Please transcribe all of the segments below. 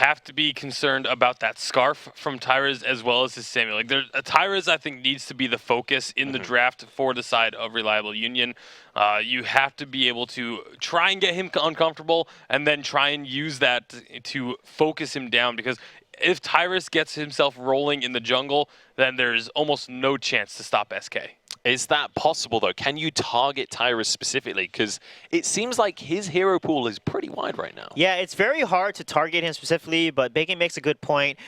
have to be concerned about that scarf from Tyrus as well as his Samuel. Like, Tyrus, I think, needs to be the focus in the draft for the side of Reliable Union. You have to be able to try and get him uncomfortable and then try and use that to focus him down, because if Tyrus gets himself rolling in the jungle, then there's almost no chance to stop SK. Is that possible, though? Can you target Tyrus specifically? Because it seems like his hero pool is pretty wide right now. Yeah, it's very hard to target him specifically, but Bacon makes a good point.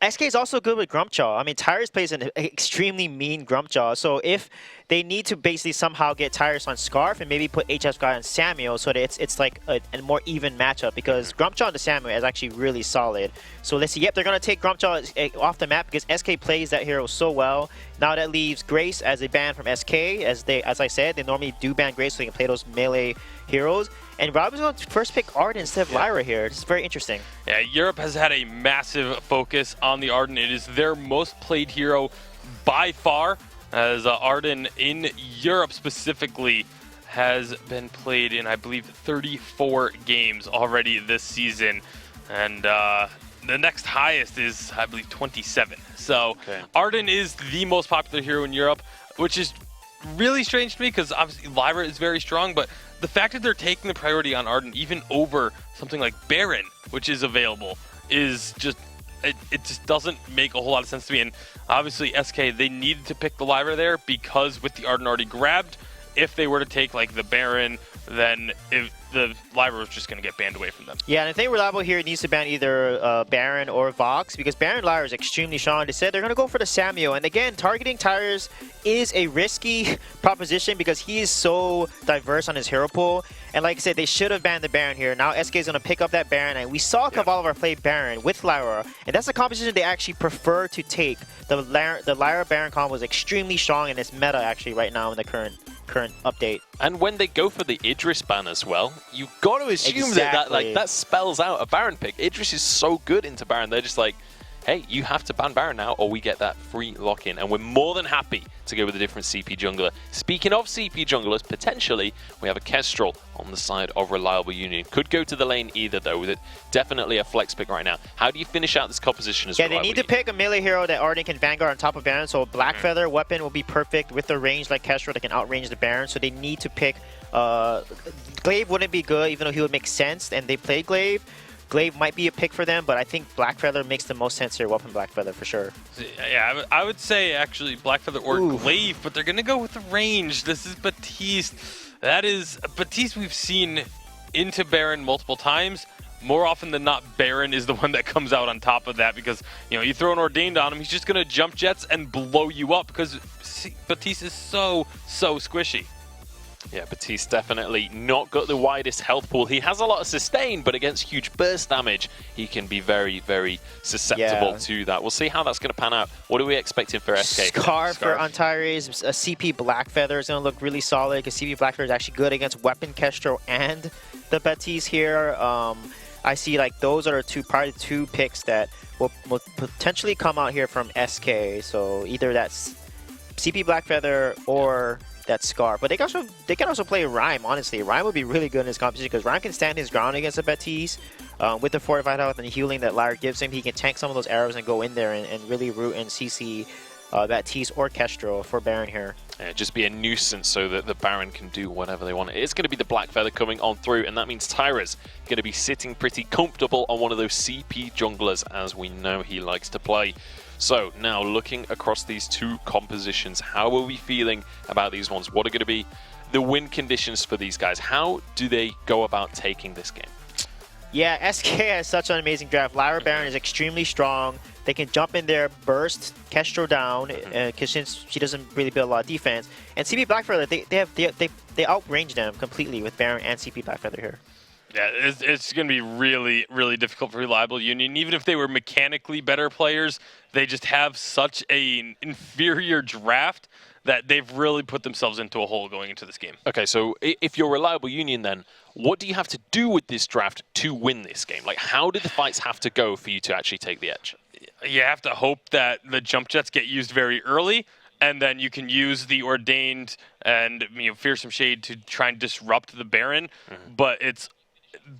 SK is also good with Grumpjaw. I mean, Tyrus plays an extremely mean Grumpjaw, so if they need to basically somehow get Tyrus on Scarf and maybe put HF Guy on Samuel so that it's like a more even matchup, because Grumpjaw and Samuel is actually really solid. So let's see. Yep, they're going to take Grumpjaw off the map because SK plays that hero so well. Now that leaves Grace as a ban from SK. As I said, they normally do ban Grace so they can play those melee heroes. And Robin's going to first pick Arden instead of Lyra here. This is very interesting. Yeah, Europe has had a massive focus on the Arden. It is their most played hero by far, as Arden in Europe specifically has been played in, I believe, 34 games already this season. And the next highest is, I believe, 27. So Arden is the most popular hero in Europe, which is really strange to me because obviously Lyra is very strong, but the fact that they're taking the priority on Arden even over something like Baron, which is available, is just, it just doesn't make a whole lot of sense to me. And obviously SK, they needed to pick the Lyra there because with the Arden already grabbed, if they were to take like the Baron, then if the Lyra was just going to get banned away from them. Yeah, and I think Reliable here needs to ban either Baron or Vox, because Baron Lyra is extremely strong. They said they're going to go for the Samuel. And again, targeting Tyrus is a risky proposition because he is so diverse on his hero pool. And like I said, they should have banned the Baron here. Now SK is going to pick up that Baron, and we saw Kavalivar play Baron with Lyra, and that's a composition they actually prefer to take. The Lyra Baron combo is extremely strong in this meta actually right now in the current update. And when they go for the Idris ban as well, you've got to assume that spells out a Baron pick. Idris is so good into Baron, they're just like, hey, you have to ban Baron now or we get that free lock-in. And we're more than happy to go with a different CP jungler. Speaking of CP junglers, potentially, we have a Kestrel on the side of Reliable Union. Could go to the lane either, though, with it definitely a flex pick right now. How do you finish out this composition as Reliable Union? They need to pick a melee hero that Arden can Vanguard on top of Baron, so Black Feather weapon will be perfect with the range like Kestrel that can outrange the Baron, so they need to pick... Glaive wouldn't be good, even though he would make sense, and they played Glaive. Glaive might be a pick for them, but I think Black Feather makes the most sense here. Weapon Black Feather for sure. Yeah, I would say actually Black Feather or Glaive, but they're going to go with the range. This is Baptiste. That is Baptiste we've seen into Baron multiple times. More often than not, Baron is the one that comes out on top of that because, you know, you throw an Ordained on him, he's just going to jump jets and blow you up because Baptiste is so squishy. Yeah, Baptiste definitely not got the widest health pool. He has a lot of sustain, but against huge burst damage, he can be very, very susceptible to that. We'll see how that's going to pan out. What are we expecting for SK? Scarf for Antares. A CP Black Feather is going to look really solid because CP Black Feather is actually good against Weapon Kestrel and the Baptiste here. I see like those are probably two picks that will potentially come out here from SK. So either that's CP Black Feather or that Scarf. But they can also play Rhyme, honestly. Rhyme would be really good in this competition because Rhyme can stand his ground against the Baptiste. With the fortified health and the healing that Lyra gives him, he can tank some of those arrows and go in there and really root and CC Baptiste or Kestrel for Baron here. Yeah, just be a nuisance so that the Baron can do whatever they want. It's going to be the Black Feather coming on through, and that means Tyra's going to be sitting pretty comfortable on one of those CP junglers, as we know he likes to play. So now looking across these two compositions, how are we feeling about these ones? What are going to be the win conditions for these guys? How do they go about taking this game? Yeah, SK has such an amazing draft. Lyra Baron is extremely strong. They can jump in there, burst Kestrel down, because since she doesn't really build a lot of defense. And CP Blackfeather, they outrange them completely with Baron and CP Blackfeather here. Yeah, it's going to be really, really difficult for Reliable Union. Even if they were mechanically better players, they just have such an inferior draft that they've really put themselves into a hole going into this game. Okay, so if you're Reliable Union then, what do you have to do with this draft to win this game? Like, how do the fights have to go for you to actually take the edge? You have to hope that the jump jets get used very early, and then you can use the Ordained and Fearsome Shade to try and disrupt the Baron, but it's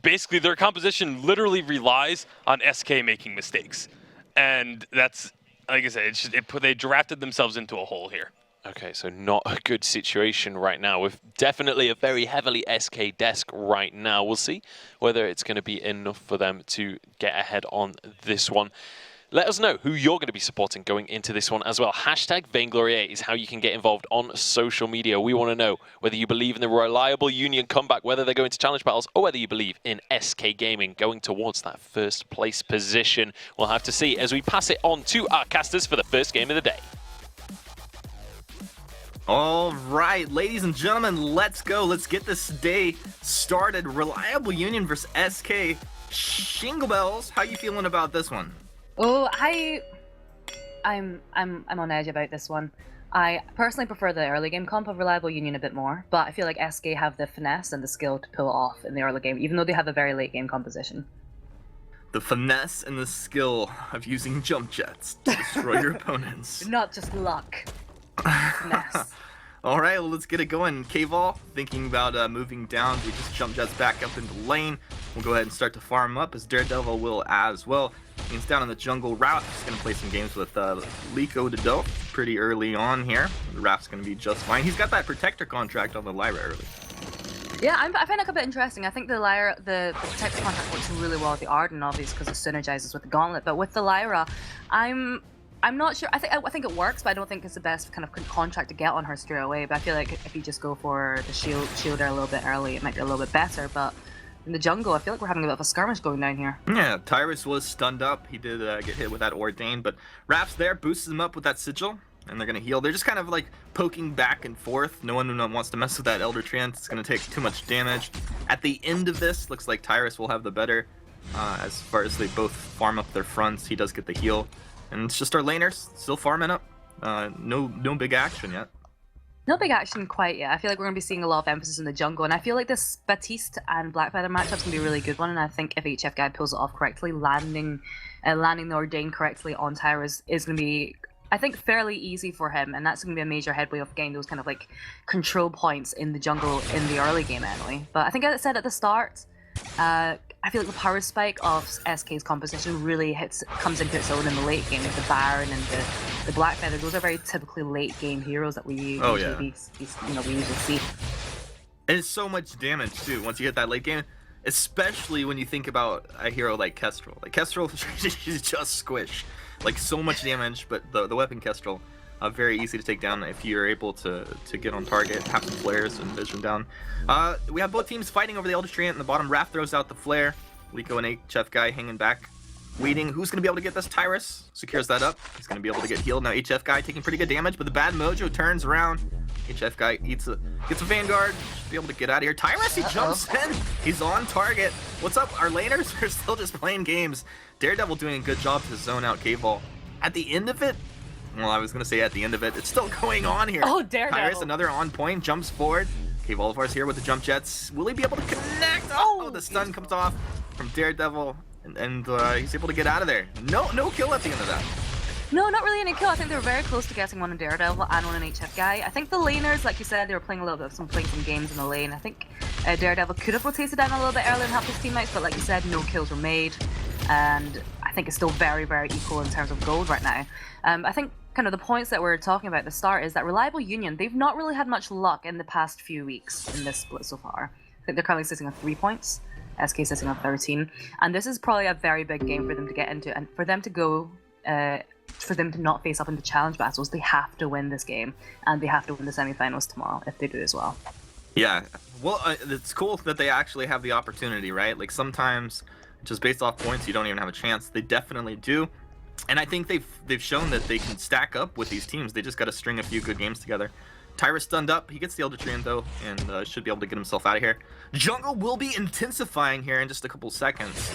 basically their composition literally relies on SK making mistakes. And that's, like I said, they drafted themselves into a hole here. Okay, so not a good situation right now, with definitely a very heavily SK desk right now. We'll see whether it's going to be enough for them to get ahead on this one. Let us know who you're going to be supporting going into this one as well. Hashtag Vainglory8 is how you can get involved on social media. We want to know whether you believe in the reliable Union comeback, whether they're going to challenge battles, or whether you believe in SK Gaming going towards that first place position. We'll have to see as we pass it on to our casters for the first game of the day. All right, ladies and gentlemen, let's go. Let's get this day started. Reliable Union versus SK. Shingle Bells, how you feeling about this one? Oh, I'm on edge about this one. I personally prefer the early game comp of Reliable Union a bit more, but I feel like SK have the finesse and the skill to pull it off in the early game, even though they have a very late game composition. The finesse and the skill of using jump jets to destroy your opponents. Not just luck. Finesse. All right, well, let's get it going. K-Vol, thinking about moving down. We just jump jets back up into lane. We'll go ahead and start to farm up, as Daredevil will as well. He's down in the jungle route. He's going to play some games with Liko Dodo pretty early on here. The Rap's going to be just fine. He's got that protector contract on the Lyra early. Yeah, I find it a bit interesting. I think the Lyra, the protector contract works really well with the Arden, obviously, because it synergizes with the Gauntlet. But with the Lyra, I'm not sure. I think it works, but I don't think it's the best kind of contract to get on her straight away. But I feel like if you just go for the shielder a little bit early, it might be a little bit better. But in the jungle, I feel like we're having a bit of a skirmish going down here. Yeah, Tyrus was stunned up. He did get hit with that Ordain, but Rap's there, boosts him up with that Sigil, and they're going to heal. They're just kind of like poking back and forth. No one wants to mess with that Elder Treant. It's going to take too much damage. At the end of this, looks like Tyrus will have the better as far as they both farm up their fronts. He does get the heal. And it's just our laners still farming up. No big action yet. No big action quite yet. I feel like we're going to be seeing a lot of emphasis in the jungle, and I feel like this Baptiste and Blackfeather matchup's going to be a really good one, and I think if HF Guy pulls it off correctly, landing the Ordain correctly on Tyrus is going to be, I think, fairly easy for him, and that's going to be a major headway of getting those kind of like control points in the jungle in the early game anyway. But I think as I said at the start, I feel like the power spike of SK's composition really comes into its own in the late game with the Baron and the Blackfeather. Those are very typically late game heroes that we usually see. And it's so much damage too once you hit that late game, especially when you think about a hero like Kestrel. Like Kestrel is just squish, like so much damage. But the weapon Kestrel, very easy to take down if you're able to get on target, have some flares and vision down. We have both teams fighting over the Elder Treant in the bottom. Raph throws out the flare. Liko and HF Guy hanging back, waiting. Who's going to be able to get this? Tyrus secures that up. He's going to be able to get healed. Now HF Guy taking pretty good damage, but the bad mojo turns around. HF Guy gets a Vanguard. Should be able to get out of here. Tyrus, he jumps in. He's on target. What's up? Our laners are still just playing games. Daredevil doing a good job to zone out K-Vol. At the end of it, well, I was going to say at the end of it, it's still going on here. Oh, Daredevil. Tyrus, another on point, jumps forward. K-Volvar's here with the jump jets. Will he be able to connect? Oh, the stun comes off from Daredevil, and he's able to get out of there. No kill at the end of that. No, not really any kill. I think they were very close to getting one in Daredevil and one in HF Guy. I think the laners, like you said, they were playing some games in the lane. I think Daredevil could have rotated down a little bit earlier and helped his teammates, but like you said, no kills were made. And I think it's still very, very equal in terms of gold right now. I think kind of the points that we're talking about at the start is that Reliable Union, they've not really had much luck in the past few weeks in this split so far. I think they're currently sitting on 3 points. SK sitting on 13, and this is probably a very big game for them to get into, and for them to go, for them to not face up into challenge battles, they have to win this game, and they have to win the semifinals tomorrow if they do as well. Yeah, well, it's cool that they actually have the opportunity, right? Like sometimes, just based off points, you don't even have a chance. They definitely do, and I think they've shown that they can stack up with these teams. They just got to string a few good games together. Tyrus stunned up. He gets the Elder Treant though, and should be able to get himself out of here. Jungle will be intensifying here in just a couple seconds.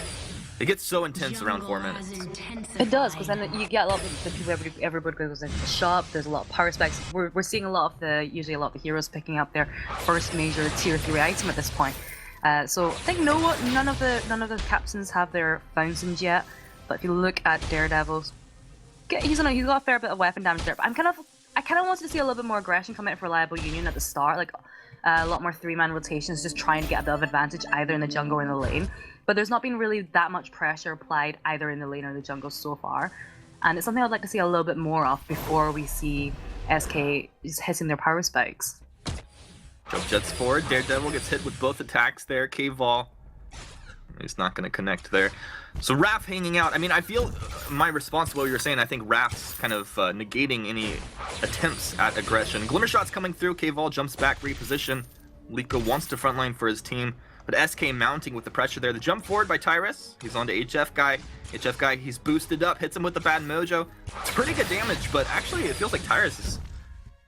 It gets so intense around 4 minutes. It does, because then you get a lot of the people, everybody goes into the shop. There's a lot of power specs. We're seeing a lot of usually a lot of the heroes picking up their first major tier 3 item at this point. So I think none of the captains have their fountains yet. But if you look at Daredevil's, he's got a fair bit of weapon damage there. But I kind of wanted to see a little bit more aggression come out for Reliable Union at the start. Like, A lot more 3-man rotations, just trying to get a bit of advantage either in the jungle or in the lane. But there's not been really that much pressure applied either in the lane or the jungle so far. And it's something I'd like to see a little bit more of before we see SK just hitting their power spikes. Jump jets forward. Daredevil gets hit with both attacks there. K-Vol. He's not going to connect there. So Raph hanging out. I mean, I feel my response to what you were saying, I think Raph's kind of negating any attempts at aggression. Glimmer shot's coming through. K-Vol jumps back, reposition. Liko wants to frontline for his team, but SK mounting with the pressure there. The jump forward by Tyrus. He's on to HF guy. HF guy, he's boosted up, hits him with the bad mojo. It's pretty good damage, but actually it feels like Tyrus is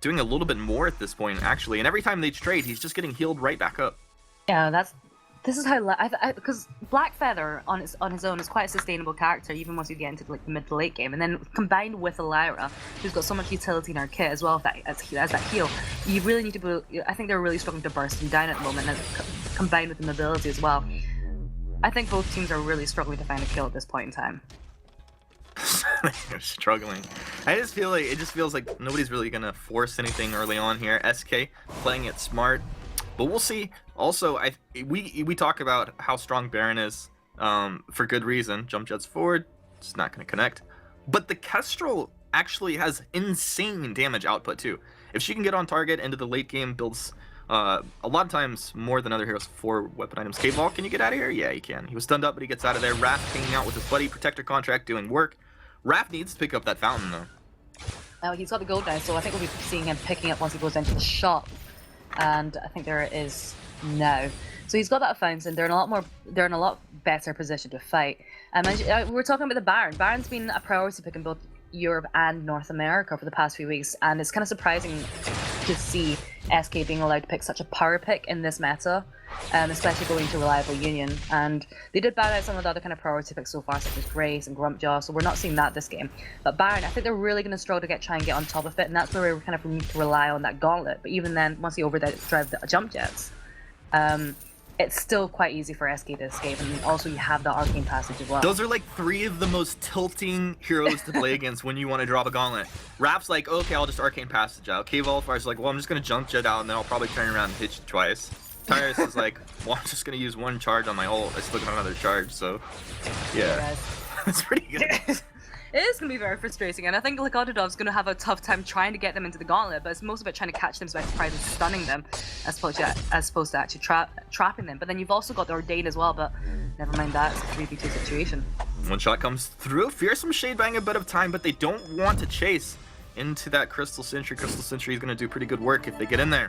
doing a little bit more at this point, actually. And every time they trade, he's just getting healed right back up. Yeah, this is how because Blackfeather on his own is quite a sustainable character, even once you get into like the mid to late game, and then combined with Lyra, who's got so much utility in our kit as well as that heal, you really need to be. I think they're really struggling to burst him down at the moment, and combined with the mobility as well. I think both teams are really struggling to find a kill at this point in time. They're struggling. I just feel like it just feels like nobody's really gonna force anything early on here. SK playing it smart. But we'll see. Also, we talk about how strong Baron is for good reason. Jump jets forward, it's not going to connect. But the Kestrel actually has insane damage output too. If she can get on target into the late game, builds a lot of times more than other heroes for weapon items. K-Vol, can you get out of here? Yeah, he can. He was stunned up, but he gets out of there. Raph hanging out with his buddy, Protector contract doing work. Raph needs to pick up that fountain though. Now he's got the gold now, so I think we'll be seeing him picking up once he goes into the shop. And I think there it is now. So he's got that fountain. They're in a lot better position to fight. We were talking about the Baron. Baron's been a priority pick in both Europe and North America for the past few weeks, and it's kind of surprising to see SK being allowed to pick such a power pick in this meta, especially going to Reliable Union. And they did ban out some of the other kind of priority picks so far, such as Grace and Grumpjaw, so we're not seeing that this game. But Baron, I think they're really going to struggle to try and get on top of it, and that's where we kind of need to rely on that gauntlet. But even then, once you overdrive the jump jets, it's still quite easy for SK to escape, and also you have the arcane passage as well. Those are like 3 of the most tilting heroes to play against when you want to drop a gauntlet. Rap's like, okay, I'll just arcane passage out. K-Volfire's like, well, I'm just going to jump jet out, and then I'll probably turn around and hit you twice. Tyrus is like, well, I'm just going to use 1 charge on my ult. I still got another charge, so yeah. It's pretty good. It is going to be very frustrating, and I think Likododov's going to have a tough time trying to get them into the gauntlet, but it's most of it trying to catch them by surprise and stunning them, as opposed to actually trapping them. But then you've also got the Ordain as well, but never mind that, it's a 3v2 situation. One shot comes through, fearsome shade buying a bit of time, but they don't want to chase into that Crystal Sentry. Crystal Sentry is going to do pretty good work if they get in there.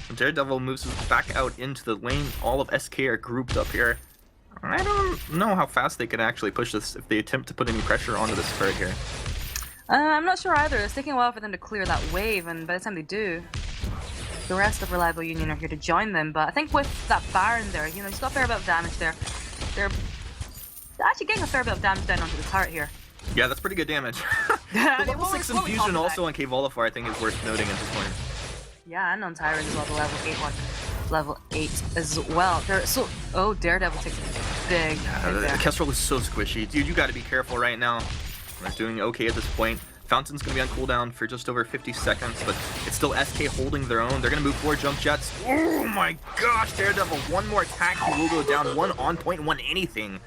And Daredevil moves back out into the lane. All of SK are grouped up here. I don't know how fast they can actually push this if they attempt to put any pressure onto this turret here. I'm not sure either. It's taking a while for them to clear that wave, and by the time they do, the rest of Reliable Union are here to join them. But I think with that Baron there, you know, he's got a fair bit of damage there. They're actually getting a fair bit of damage down onto the turret here. Yeah, that's pretty good damage. The level 6 infusion also on K-Volifire I think is worth noting at this point. Yeah, and on Tyrant as well, the level 8 one. Level 8 as well. Oh, Daredevil takes a big Kestrel is so squishy. Dude, you gotta be careful right now. They're doing okay at this point. Fountain's gonna be on cooldown for just over 50 seconds, but it's still SK holding their own. They're gonna move forward, jump jets. Oh my gosh, Daredevil, one more attack, he will go down. 1 on point, 1 anything.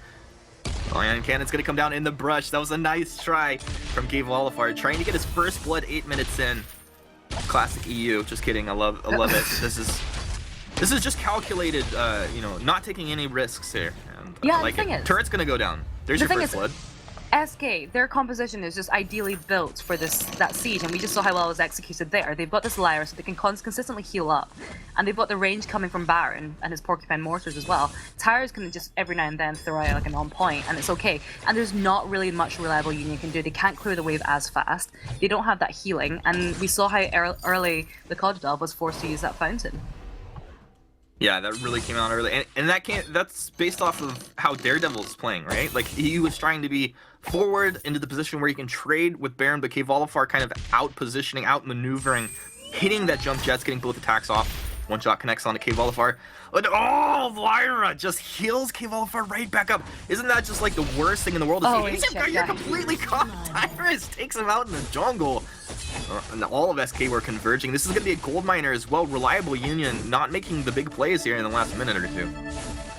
Ion Cannon's gonna come down in the brush. That was a nice try from K-Volifire, trying to get his first blood 8 minutes in. Classic EU, just kidding, I love it. This is just calculated, you know, not taking any risks here. And yeah, like the thing is, turret's gonna go down. There's your first blood. SK, their composition is just ideally built for that siege, and we just saw how well it was executed there. They've got this Lyra, so they can consistently heal up, and they've got the range coming from Baron and his Porcupine Mortars as well. Tyrus can just every now and then throw out like an on point, and it's okay. And there's not really much Reliable Union can do. They can't clear the wave as fast. They don't have that healing, and we saw how early the Kodadov was forced to use that fountain. Yeah, that really came out early, and that's based off of how Daredevil's playing, right? Like, he was trying to be forward into the position where he can trade with Baron, but K-Volifire kind of out-positioning, out-maneuvering, hitting that jump jets, getting both attacks off. One shot connects onto K-Volifire. Oh, Lyra just heals K-Volifire right back up. Isn't that just like the worst thing in the world? You're completely caught. Tyrus takes him out in the jungle. And all of SK were converging. This is going to be a gold miner as well. Reliable Union not making the big plays here in the last minute or two.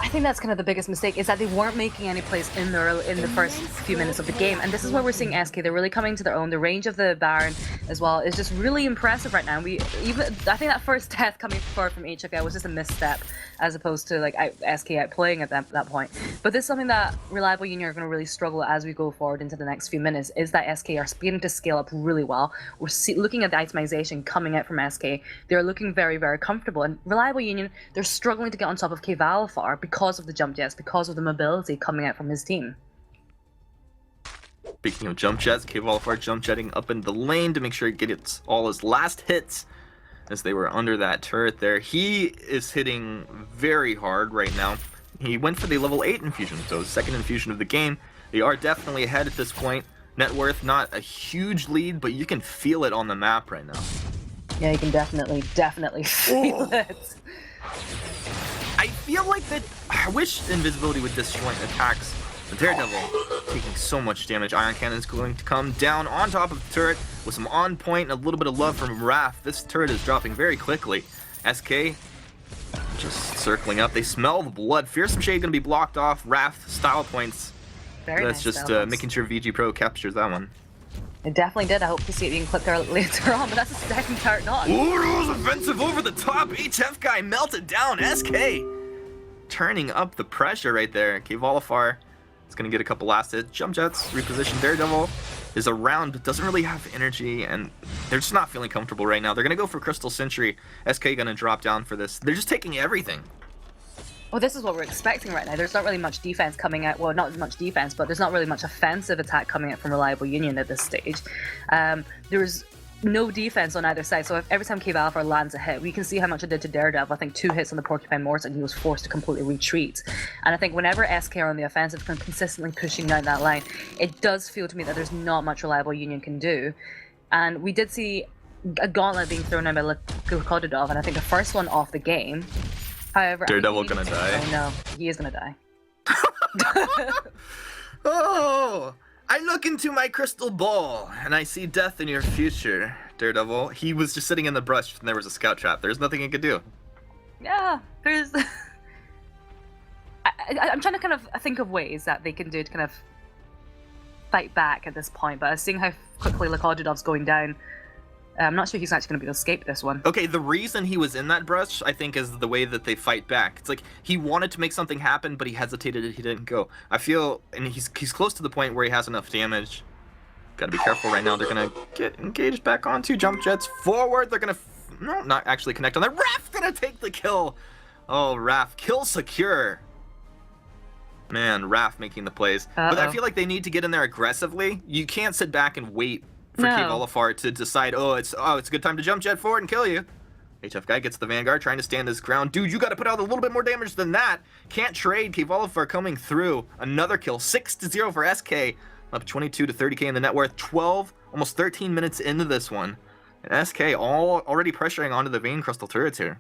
I think that's kind of the biggest mistake, is that they weren't making any plays in the first few minutes of the game, and this is where we're seeing SK. They're really coming to their own. The range of the Baron as well is just really impressive right now. I think that first death coming forward from HFK was just a misstep, as opposed to like SK outplaying at that point. But this is something that Reliable Union are going to really struggle as we go forward into the next few minutes, is that SK are beginning to scale up really well. We're looking at the itemization coming out from SK. They're looking very, very comfortable, and Reliable Union, they're struggling to get on top of Kvalfar because of the jump jets, because of the mobility coming out from his team. Speaking of jump jets, Kvalfar jump jetting up in the lane to make sure he gets all his last hits as they were under that turret there. He is hitting very hard right now. He went for the level 8 infusion, so his second infusion of the game. They are definitely ahead at this point. Net worth, not a huge lead, but you can feel it on the map right now. Yeah, you can definitely feel it. I feel like that. I wish invisibility would disjoint attacks. The Daredevil taking so much damage. Ion Cannon is going to come down on top of the turret with some on point and a little bit of love from Raph. This turret is dropping very quickly. SK just circling up. They smell the blood. Fearsome Shade going to be blocked off. Raph style points. Very That's nice just balance. making sure VG Pro captures that one. It definitely did. I hope to see it being clipped there later on, but that's the second turret not. Ooh, it was offensive over the top. HF guy melted down. SK turning up the pressure right there. Kvalfar is going to get a couple last hits. Jump jets, reposition. Daredevil is around, but doesn't really have energy, and they're just not feeling comfortable right now. They're going to go for Crystal Sentry. SK going to drop down for this. They're just taking everything. Well, this is what we're expecting right now. There's not really much defense coming out. Well, not much defense, but there's not really much offensive attack coming out from Reliable Union at this stage. There's no defense on either side, so if every time Kvalfar lands a hit, we can see how much it did to Daredevil. I think 2 hits on the Porcupine Mortar and he was forced to completely retreat. And I think whenever SK are on the offensive, consistently pushing down that line, it does feel to me that there's not much Reliable Union can do. And we did see a gauntlet being thrown out by Lakodidov, and I think the first one off the game. However, Daredevil gonna die. Oh no, he is gonna die. Oh, I look into my crystal ball and I see death in your future, Daredevil. He was just sitting in the brush and there was a scout trap. There's nothing he could do. Yeah, there's. I'm trying to kind of think of ways that they can do to kind of fight back at this point, but seeing how quickly Lakodidov's going down, I'm not sure he's actually going to be able to escape this one. Okay, the reason he was in that brush, I think, is the way that they fight back. It's like he wanted to make something happen, but he hesitated and he didn't go. I feel, and he's close to the point where he has enough damage. Gotta be careful right now. They're gonna get engaged back onto jump jets forward. They're gonna, no, not actually connect on that. Raph gonna take the kill. Oh, Raph, kill secure. Man, Raph making the plays. But I feel like they need to get in there aggressively. You can't sit back and wait for Kvalfar to decide, oh, it's a good time to jump jet forward and kill you. HF guy gets the Vanguard, trying to stand his ground. Dude, you got to put out a little bit more damage than that. Can't trade. Kvalfar coming through. Another kill. 6-0 for SK. Up 22 to 30k in the net worth. 12, almost 13 minutes into this one. And SK already pressuring onto the Vein Crystal turrets here.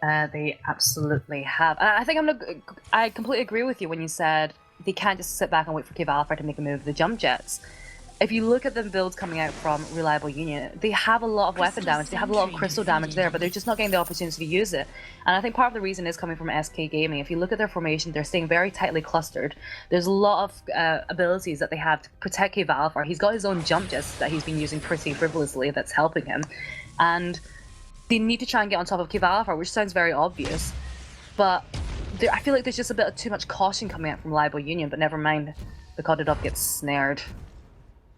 They absolutely have. And I think I completely agree with you when you said they can't just sit back and wait for Kvalfar to make a move with the jump jets. If you look at the builds coming out from Reliable Union, they have a lot of weapon damage, they have a lot of crystal damage there, but they're just not getting the opportunity to use it. And I think part of the reason is coming from SK Gaming. If you look at their formation, they're staying very tightly clustered. There's a lot of abilities that they have to protect Kvalfar. He's got his own jump jets that he's been using pretty frivolously that's helping him. And they need to try and get on top of Kvalfar, which sounds very obvious. But I feel like there's just a bit of too much caution coming out from Reliable Union, but never mind, the Kodidov gets snared.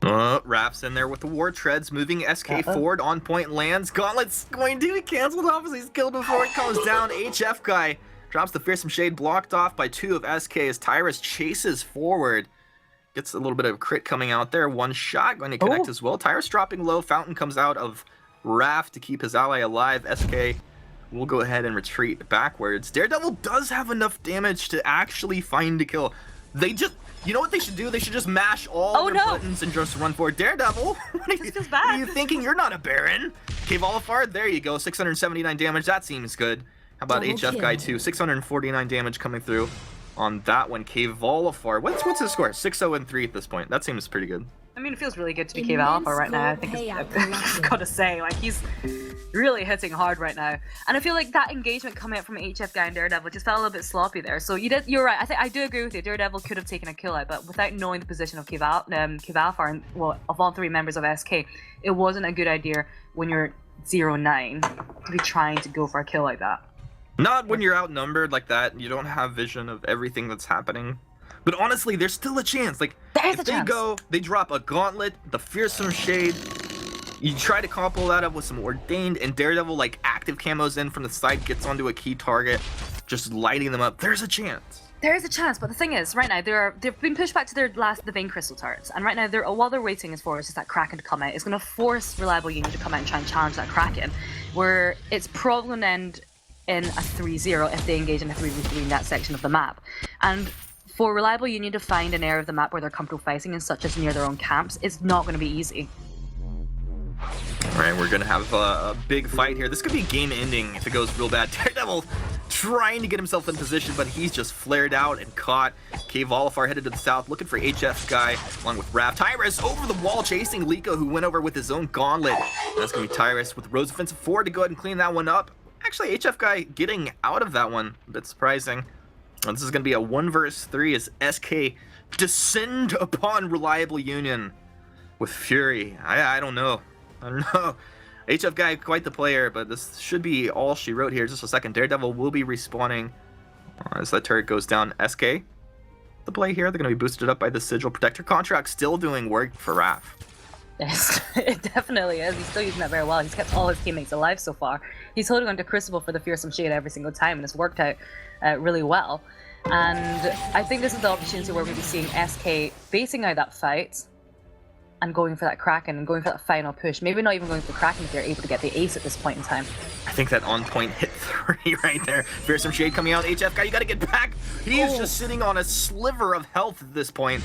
Raph's in there with the War Treads, moving SK forward, on point lands. Gauntlet's going to be cancelled off as he's killed before it comes down. HF guy drops the Fearsome Shade, blocked off by 2 of SK as Tyrus chases forward. Gets a little bit of crit coming out there. One shot going to connect as well. Tyrus dropping low. Fountain comes out of Raph to keep his ally alive. SK will go ahead and retreat backwards. Daredevil does have enough damage to actually find a kill. They just... You know what they should do? They should just mash all their buttons and just run forward. Daredevil, what are you thinking? You're not a Baron. Kvalfar, there you go. 679 damage. That seems good. How about HF guy too? 649 damage coming through on that one. Kvalfar. What's his score? 6-0-3 at this point. That seems pretty good. I mean, it feels really good to be Cave Alpha right now. I think I've got to say, like, he's really hitting hard right now. And I feel like that engagement coming out from HF guy and Daredevil just felt a little bit sloppy there. So you're right. I do agree with you. Daredevil could have taken a kill out, but without knowing the position of Cave Alpha and, well, of all three members of SK, it wasn't a good idea when you're 0-9 to be trying to go for a kill like that. Not when you're outnumbered like that. You don't have vision of everything that's happening. But honestly, there's still a chance. Like, if they drop a Gauntlet, the Fearsome Shade, you try to combo that up with some Ordained, and Daredevil, like, active camos in from the side, gets onto a key target, just lighting them up. There's a chance. There is a chance, but the thing is, right now, they've been pushed back to the Vein Crystal turrets, and right now, while they're waiting is just that Kraken to come out. It's going to force Reliable Union to come out and try and challenge that Kraken, where it's probably going to end in a 3-0 if they engage in a 3v3 in that section of the map. And for Reliable Union to find an area of the map where they're comfortable fighting, and such as near their own camps, it's not going to be easy. Alright, we're going to have a big fight here. This could be game-ending if it goes real bad. Daredevil trying to get himself in position, but he's just flared out and caught. Cave Volifar headed to the south, looking for HF Guy, along with Raph. Tyrus over the wall, chasing Liko, who went over with his own Gauntlet. That's going to be Tyrus with Rose Offensive 4 to go ahead and clean that one up. Actually, HF Guy getting out of that one. A bit surprising. This is going to be a 1 versus 3 as SK descend upon Reliable Union with Fury. I don't know. HF Guy, quite the player, but this should be all she wrote here. Just a second. Daredevil will be respawning as that turret goes down. SK, the play here. They're going to be boosted up by the Sigil Protector contract. Still doing work for Raph. Yes, it definitely is. He's still using that very well. He's kept all his teammates alive so far. He's holding on to Crucible for the Fearsome Shade every single time, and it's worked out really well. And I think this is the opportunity where we'll be seeing SK basing out that fight and going for that Kraken and going for that final push. Maybe not even going for the Kraken if they're able to get the ace at this point in time. I think that on-point hit 3 right there. Fearsome Shade coming out. HF Guy, you got to get back. He is just sitting on a sliver of health at this point.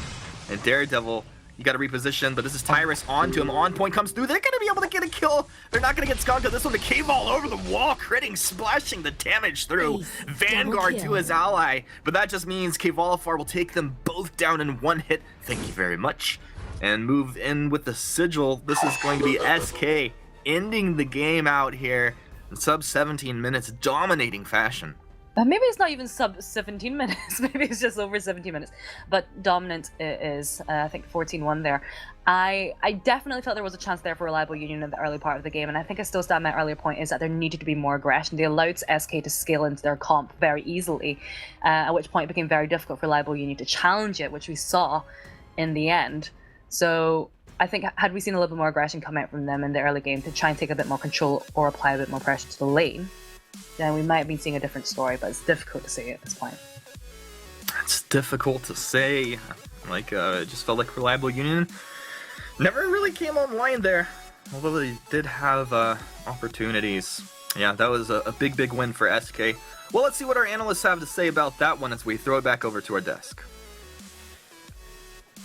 And Daredevil, you got to reposition, but this is Tyrus onto him. On point comes through. They're going to be able to get a kill. They're not going to get skunked. This one, the cave all over the wall, critting, splashing the damage through. Vanguard to his ally, but that just means Cave Volifar will take them both down in one hit. Thank you very much. And move in with the Sigil. This is going to be SK ending the game out here in sub 17 minutes, dominating fashion. Maybe it's not even sub 17 minutes. Maybe it's just over 17 minutes. But dominant is, I think, 14-1 there. I definitely felt there was a chance there for Reliable Union in the early part of the game, and I think I still stand by my earlier point is that there needed to be more aggression. They allowed SK to scale into their comp very easily, at which point it became very difficult for Reliable Union to challenge it, which we saw in the end. So I think had we seen a little bit more aggression come out from them in the early game to try and take a bit more control or apply a bit more pressure to the lane, then we might have been seeing a different story, but it's difficult to say at this point. It's difficult to say. Like, it just felt like Reliable Union never really came online there, although they did have opportunities. Yeah, that was a big win for SK. Well, let's see what our analysts have to say about that one as we throw it back over to our desk.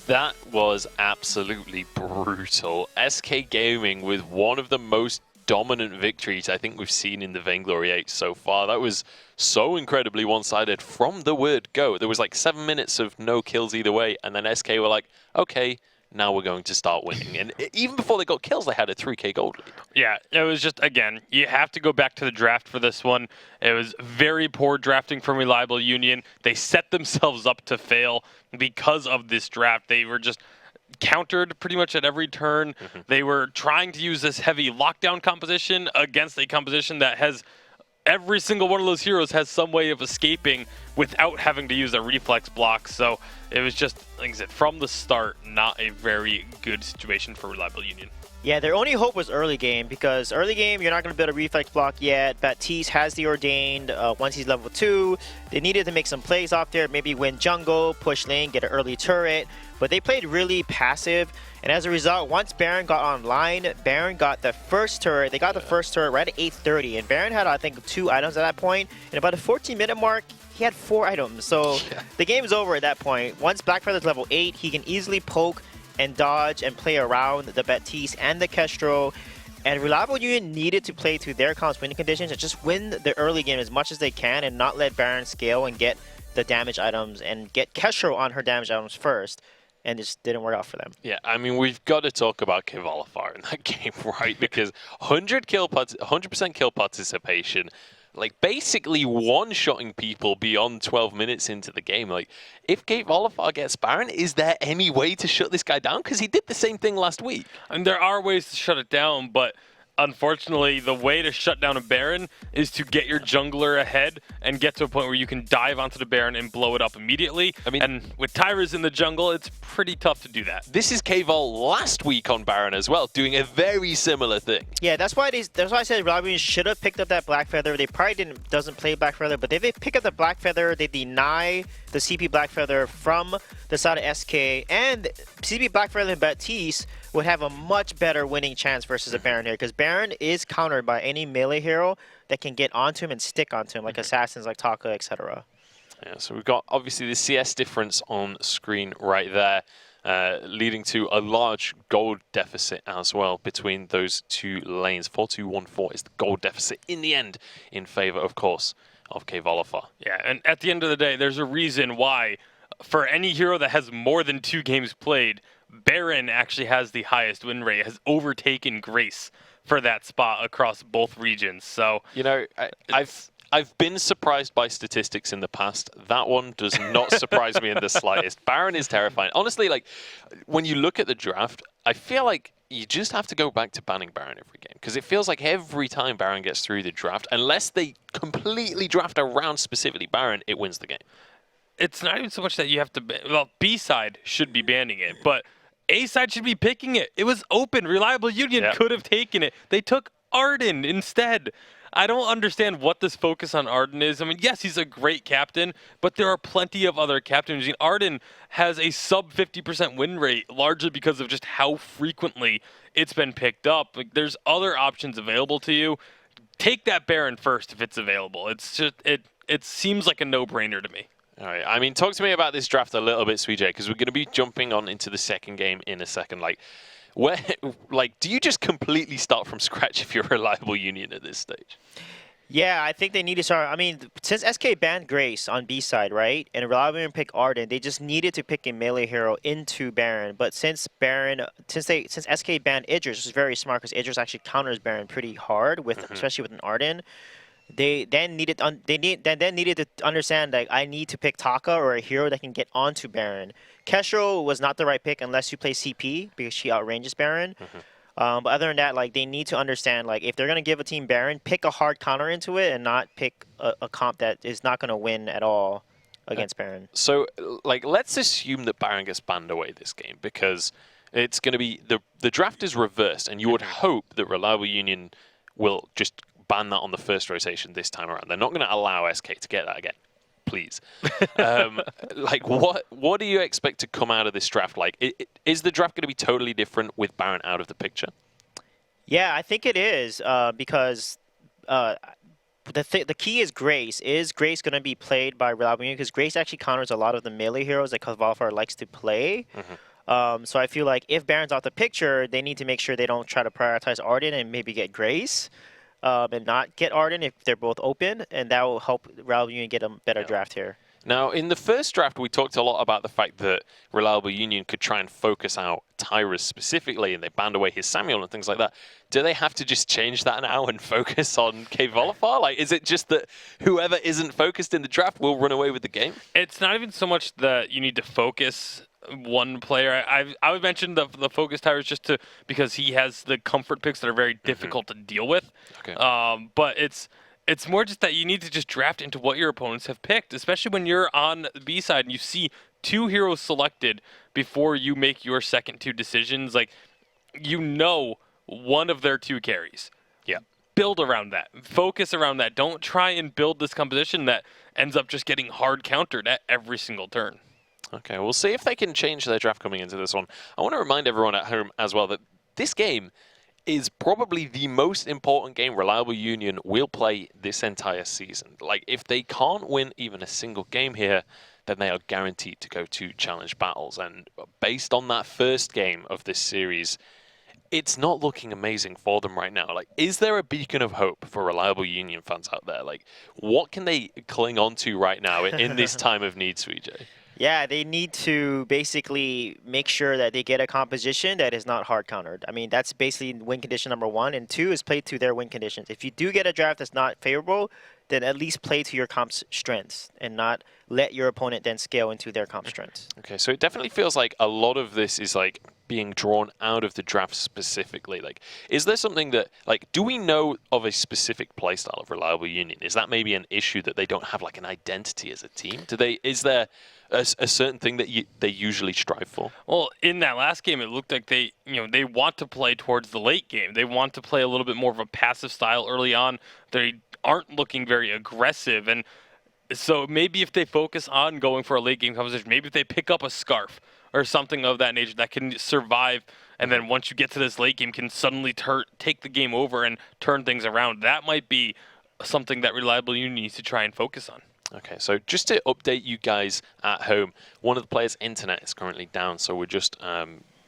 That was absolutely brutal. SK Gaming with one of the most dominant victories I think we've seen in the Vainglory8 so far. That was so incredibly one-sided from the word go. There was like 7 minutes of no kills either way, and then SK were like, okay, now we're going to start winning. And even before they got kills, they had a 3k gold lead. Yeah, it was just, again, you have to go back to the draft for this one. It was very poor drafting from Reliable Union. They set themselves up to fail because of this draft. They were just countered pretty much at every turn. They were trying to use this heavy lockdown composition against a composition that has every single one of those heroes has some way of escaping without having to use a reflex block. So it was just, like I said, from the start, not a very good situation for Reliable Union. Yeah, their only hope was early game, because early game, you're not going to build a reflex block yet. Baptiste has the Ordained once he's level 2. They needed to make some plays off there, maybe win jungle, push lane, get an early turret. But they played really passive, and as a result, once Baron got online, Baron got the first turret. They got the first turret right at 8:30, and Baron had, I think, 2 items at that point. And about the 14-minute mark, he had 4 items. So the game is over at that point. Once Blackfeather's level 8, he can easily poke and dodge and play around the Baptiste and the Kestrel. And Reliable Union needed to play to their comp's winning conditions and just win the early game as much as they can and not let Baron scale and get the damage items and get Kestrel on her damage items first. and it just didn't work out for them. Yeah, I mean, we've got to talk about KESTREL in that game, right? Because 100% kill participation, like basically one-shotting people beyond 12 minutes into the game. Like, if KESTREL gets Baron, is there any way to shut this guy down? Because he did the same thing last week. And there are ways to shut it down, but unfortunately, the way to shut down a Baron is to get your jungler ahead and get to a point where you can dive onto the Baron and blow it up immediately. I mean, and with Tyra's in the jungle, it's pretty tough to do that. This is KESTREL last week on Baron as well, doing a very similar thing. Yeah, that's why I said Reliable should have picked up that Black Feather. They probably doesn't play Black Feather, but if they pick up the Black Feather, they deny the CP Black Feather from the side of SK, and CP Black Feather and Baptiste would have a much better winning chance versus a Baron here, because Baron is countered by any melee hero that can get onto him and stick onto him, like assassins, like Taka, etc. Yeah, so we've got obviously the CS difference on screen right there, leading to a large gold deficit as well between those two lanes. 4-2-1-4 is the gold deficit in the end, in favor, of course, of KESTREL. Yeah, and at the end of the day, there's a reason why, for any hero that has more than 2 games played, Baron actually has the highest win rate, has overtaken Grace for that spot across both regions. So, you know, I've been surprised by statistics in the past. That one does not surprise me in the slightest. Baron is terrifying. Honestly, like, when you look at the draft, I feel like you just have to go back to banning Baron every game, because it feels like every time Baron gets through the draft, unless they completely draft around specifically Baron, it wins the game. It's not even so much that you have to well, B side should be banning it, but A side should be picking it. It was open. Reliable Union could have taken it. They took Arden instead. I don't understand what this focus on Arden is. I mean, yes, he's a great captain, but there are plenty of other captains. Arden has a sub 50% win rate, largely because of just how frequently it's been picked up. Like, there's other options available to you. Take that Baron first if it's available. It's just it seems like a no-brainer to me. All right. I mean, talk to me about this draft a little bit, Sweet J, because we're going to be jumping on into the second game in a second. Like, do you just completely start from scratch if you're a Reliable Union at this stage? Yeah, I think they need to start. I mean, since SK banned Grace on B side, right, and Reliable Union picked Arden, they just needed to pick a melee hero into Baron. But since SK banned Idris, which is very smart, because Idris actually counters Baron pretty hard, with especially with an Arden. They then needed to understand, like, I need to pick Taka or a hero that can get onto Baron. KESTREL was not the right pick unless you play CP, because she outranges Baron. But other than that, like, they need to understand, like, if they're gonna give a team Baron, pick a hard counter into it and not pick a comp that is not gonna win at all against Baron. So, like, let's assume that Baron gets banned away this game, because it's gonna be the draft is reversed, and you would hope that Reliable Union will just ban that on the first rotation this time around. They're not going to allow SK to get that again, please. Like, what do you expect to come out of this draft? Like, is the draft going to be totally different with Baron out of the picture? Yeah, I think it is, because the key is Grace. Is Grace going to be played by Reliable Union? Because Grace actually counters a lot of the melee heroes that KESTREL likes to play. So I feel like if Baron's out the picture, they need to make sure they don't try to prioritize Arden and maybe get Grace. And not get Arden if they're both open, and that will help Reliable Union get a better draft here. Now, in the first draft, we talked a lot about the fact that Reliable Union could try and focus out Tyrus specifically, and they banned away his Samuel and things like that. Do they have to just change that now and focus on KESTREL? Like, is it just that whoever isn't focused in the draft will run away with the game? It's not even so much that you need to focus one player. I would mention the focus Tyrus just because he has the comfort picks that are very difficult to deal with. But it's more just that you need to just draft into what your opponents have picked, especially when you're on the B side and you see 2 heroes selected before you make your second 2 decisions. Like, you know one of their 2 carries. Yeah. Build around that. Focus around that. Don't try and build this composition that ends up just getting hard countered at every single turn. Okay, we'll see if they can change their draft coming into this one. I want to remind everyone at home as well that this game is probably the most important game Reliable Union will play this entire season. Like, if they can't win even a single game here, then they are guaranteed to go to challenge battles. And based on that first game of this series, it's not looking amazing for them right now. Like, is there a beacon of hope for Reliable Union fans out there? Like, what can they cling on to right now in this time of need, Sweet J? Yeah, they need to basically make sure that they get a composition that is not hard countered. I mean, that's basically win condition number 1, and 2 is play to their win conditions. If you do get a draft that's not favorable, then at least play to your comp's strengths and not let your opponent then scale into their comp strengths. Okay, so it definitely feels like a lot of this is like being drawn out of the draft specifically. Like, is there something that, like, do we know of a specific playstyle of Reliable Union? Is that maybe an issue that they don't have like an identity as a team? Is there a certain thing that they usually strive for? Well, in that last game, it looked like they want to play towards the late game. They want to play a little bit more of a passive style early on. They aren't looking very aggressive, and so maybe if they focus on going for a late game composition, maybe if they pick up a Scarf or something of that nature that can survive, and then once you get to this late game, can suddenly take the game over and turn things around. That might be something that Reliable Union needs to try and focus on. Okay, so just to update you guys at home, one of the players' internet is currently down, so we're just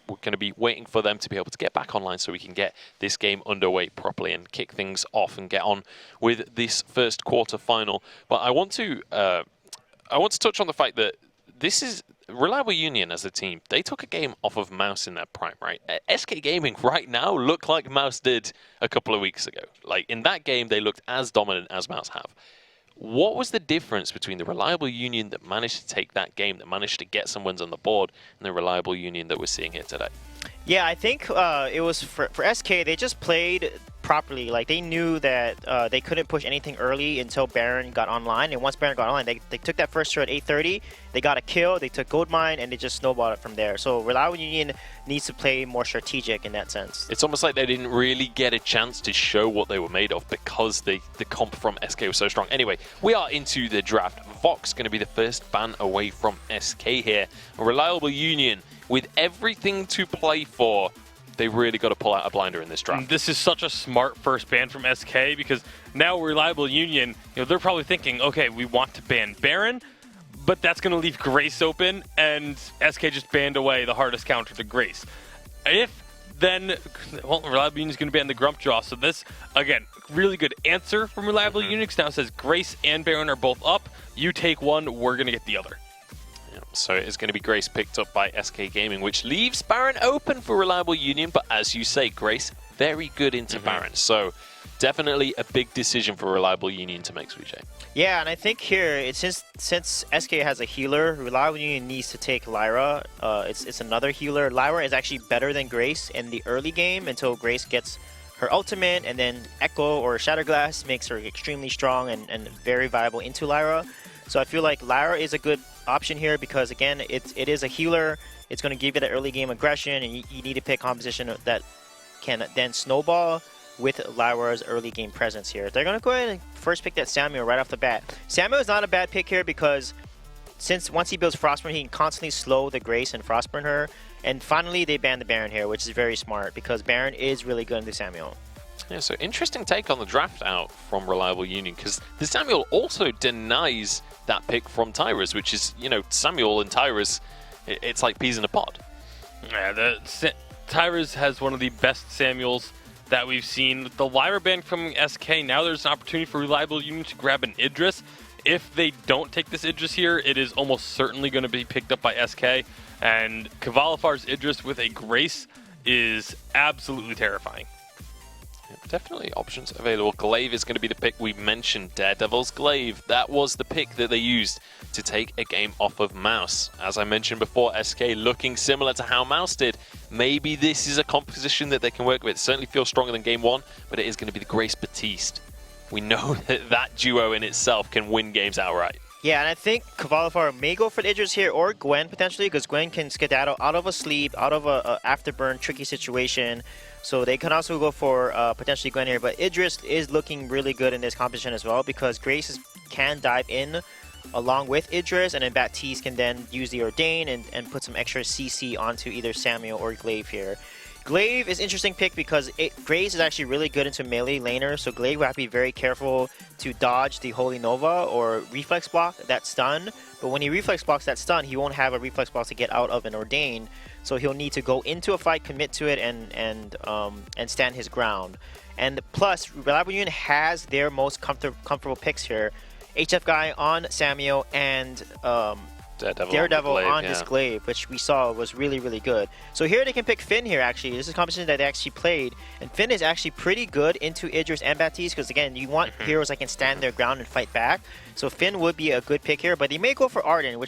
we're going to be waiting for them to be able to get back online so we can get this game underway properly and kick things off and get on with this first quarter final. But I want to touch on the fact that this is Reliable Union as a team. They took a game off of Mouse in their prime, right? SK Gaming right now look like Mouse did a couple of weeks ago. Like, in that game, they looked as dominant as Mouse have. What was the difference between the Reliable Union that managed to take that game, that managed to get some wins on the board, and the Reliable Union that we're seeing here today? Yeah, I think it was for SK, they just played properly. Like, they knew that they couldn't push anything early until Baron got online, and once Baron got online, they took that first turret at 8:30, they got a kill, they took gold mine, and they just snowballed it from there. So Reliable Union needs to play more strategic in that sense. It's almost like they didn't really get a chance to show what they were made of because the comp from SK was so strong. Anyway, we are into the draft. Vox going to be the first ban away from SK here. A Reliable Union, with everything to play for, they really got to pull out a blinder in this draft. This is such a smart first ban from SK, because now Reliable Union, they're probably thinking, okay, we want to ban Baron, but that's going to leave Grace open, and SK just banned away the hardest counter to Grace. Reliable Union is going to ban the Grump Jaw. So this, again, really good answer from Reliable Union, because now it says Grace and Baron are both up. You take one, we're going to get the other. So it is going to be Grace picked up by SK Gaming, which leaves Baron open for Reliable Union. But as you say, Grace, very good into Baron. So definitely a big decision for Reliable Union to make, Sweet Jay. Yeah, and I think here, since SK has a healer, Reliable Union needs to take Lyra. It's another healer. Lyra is actually better than Grace in the early game until Grace gets her ultimate, and then Echo or Shatterglass makes her extremely strong and very viable into Lyra. So I feel like Lyra is a good option here because, again, it is a healer. It's going to give you the early game aggression, and you need to pick composition that can then snowball with Lyra's early game presence here. They're going to go ahead and first pick that Samuel right off the bat. Samuel is not a bad pick here because once he builds Frostburn, he can constantly slow the Grace and Frostburn her. And finally, they ban the Baron here, which is very smart because Baron is really good into Samuel. Yeah, so interesting take on the draft out from Reliable Union, because the Samuel also denies that pick from Tyrus, which is, Samuel and Tyrus, it's like peas in a pod. Yeah, Tyrus has one of the best Samuels that we've seen. The Lyra ban from SK, now there's an opportunity for Reliable Union to grab an Idris. If they don't take this Idris here, it is almost certainly going to be picked up by SK, and Kvalifar's Idris with a Grace is absolutely terrifying. Definitely options available. Glaive is going to be the pick. We mentioned Daredevil's Glaive. That was the pick that they used to take a game off of Mouse. As I mentioned before, SK looking similar to how Mouse did. Maybe this is a composition that they can work with. Certainly feels stronger than game one, but it is going to be the Grace Batiste. We know that duo in itself can win games outright. Yeah, and I think Kvalifar may go for the Idris here, or Gwen potentially, because Gwen can skedaddle out of a sleep, out of a afterburn tricky situation. So they can also go for potentially Gwen here, but Idris is looking really good in this competition as well because Grace can dive in along with Idris, and then Baptiste can then use the Ordain and put some extra CC onto either Samuel or Glaive here. Glaive is an interesting pick because Grace is actually really good into melee laner, so Glaive will have to be very careful to dodge the Holy Nova or reflex block that stun. But when he reflex blocks that stun, he won't have a reflex block to get out of an Ordain, so he'll need to go into a fight, commit to it, and stand his ground. And plus, Reliable Union has their most comfortable picks here. HF Guy on Samuel and Daredevil on this glaive, which we saw was really, really good. So here they can pick Finn here, actually. This is a competition that they actually played. And Finn is actually pretty good into Idris and Baptiste because, again, you want heroes that can stand their ground and fight back. So Finn would be a good pick here, but they may go for Arden,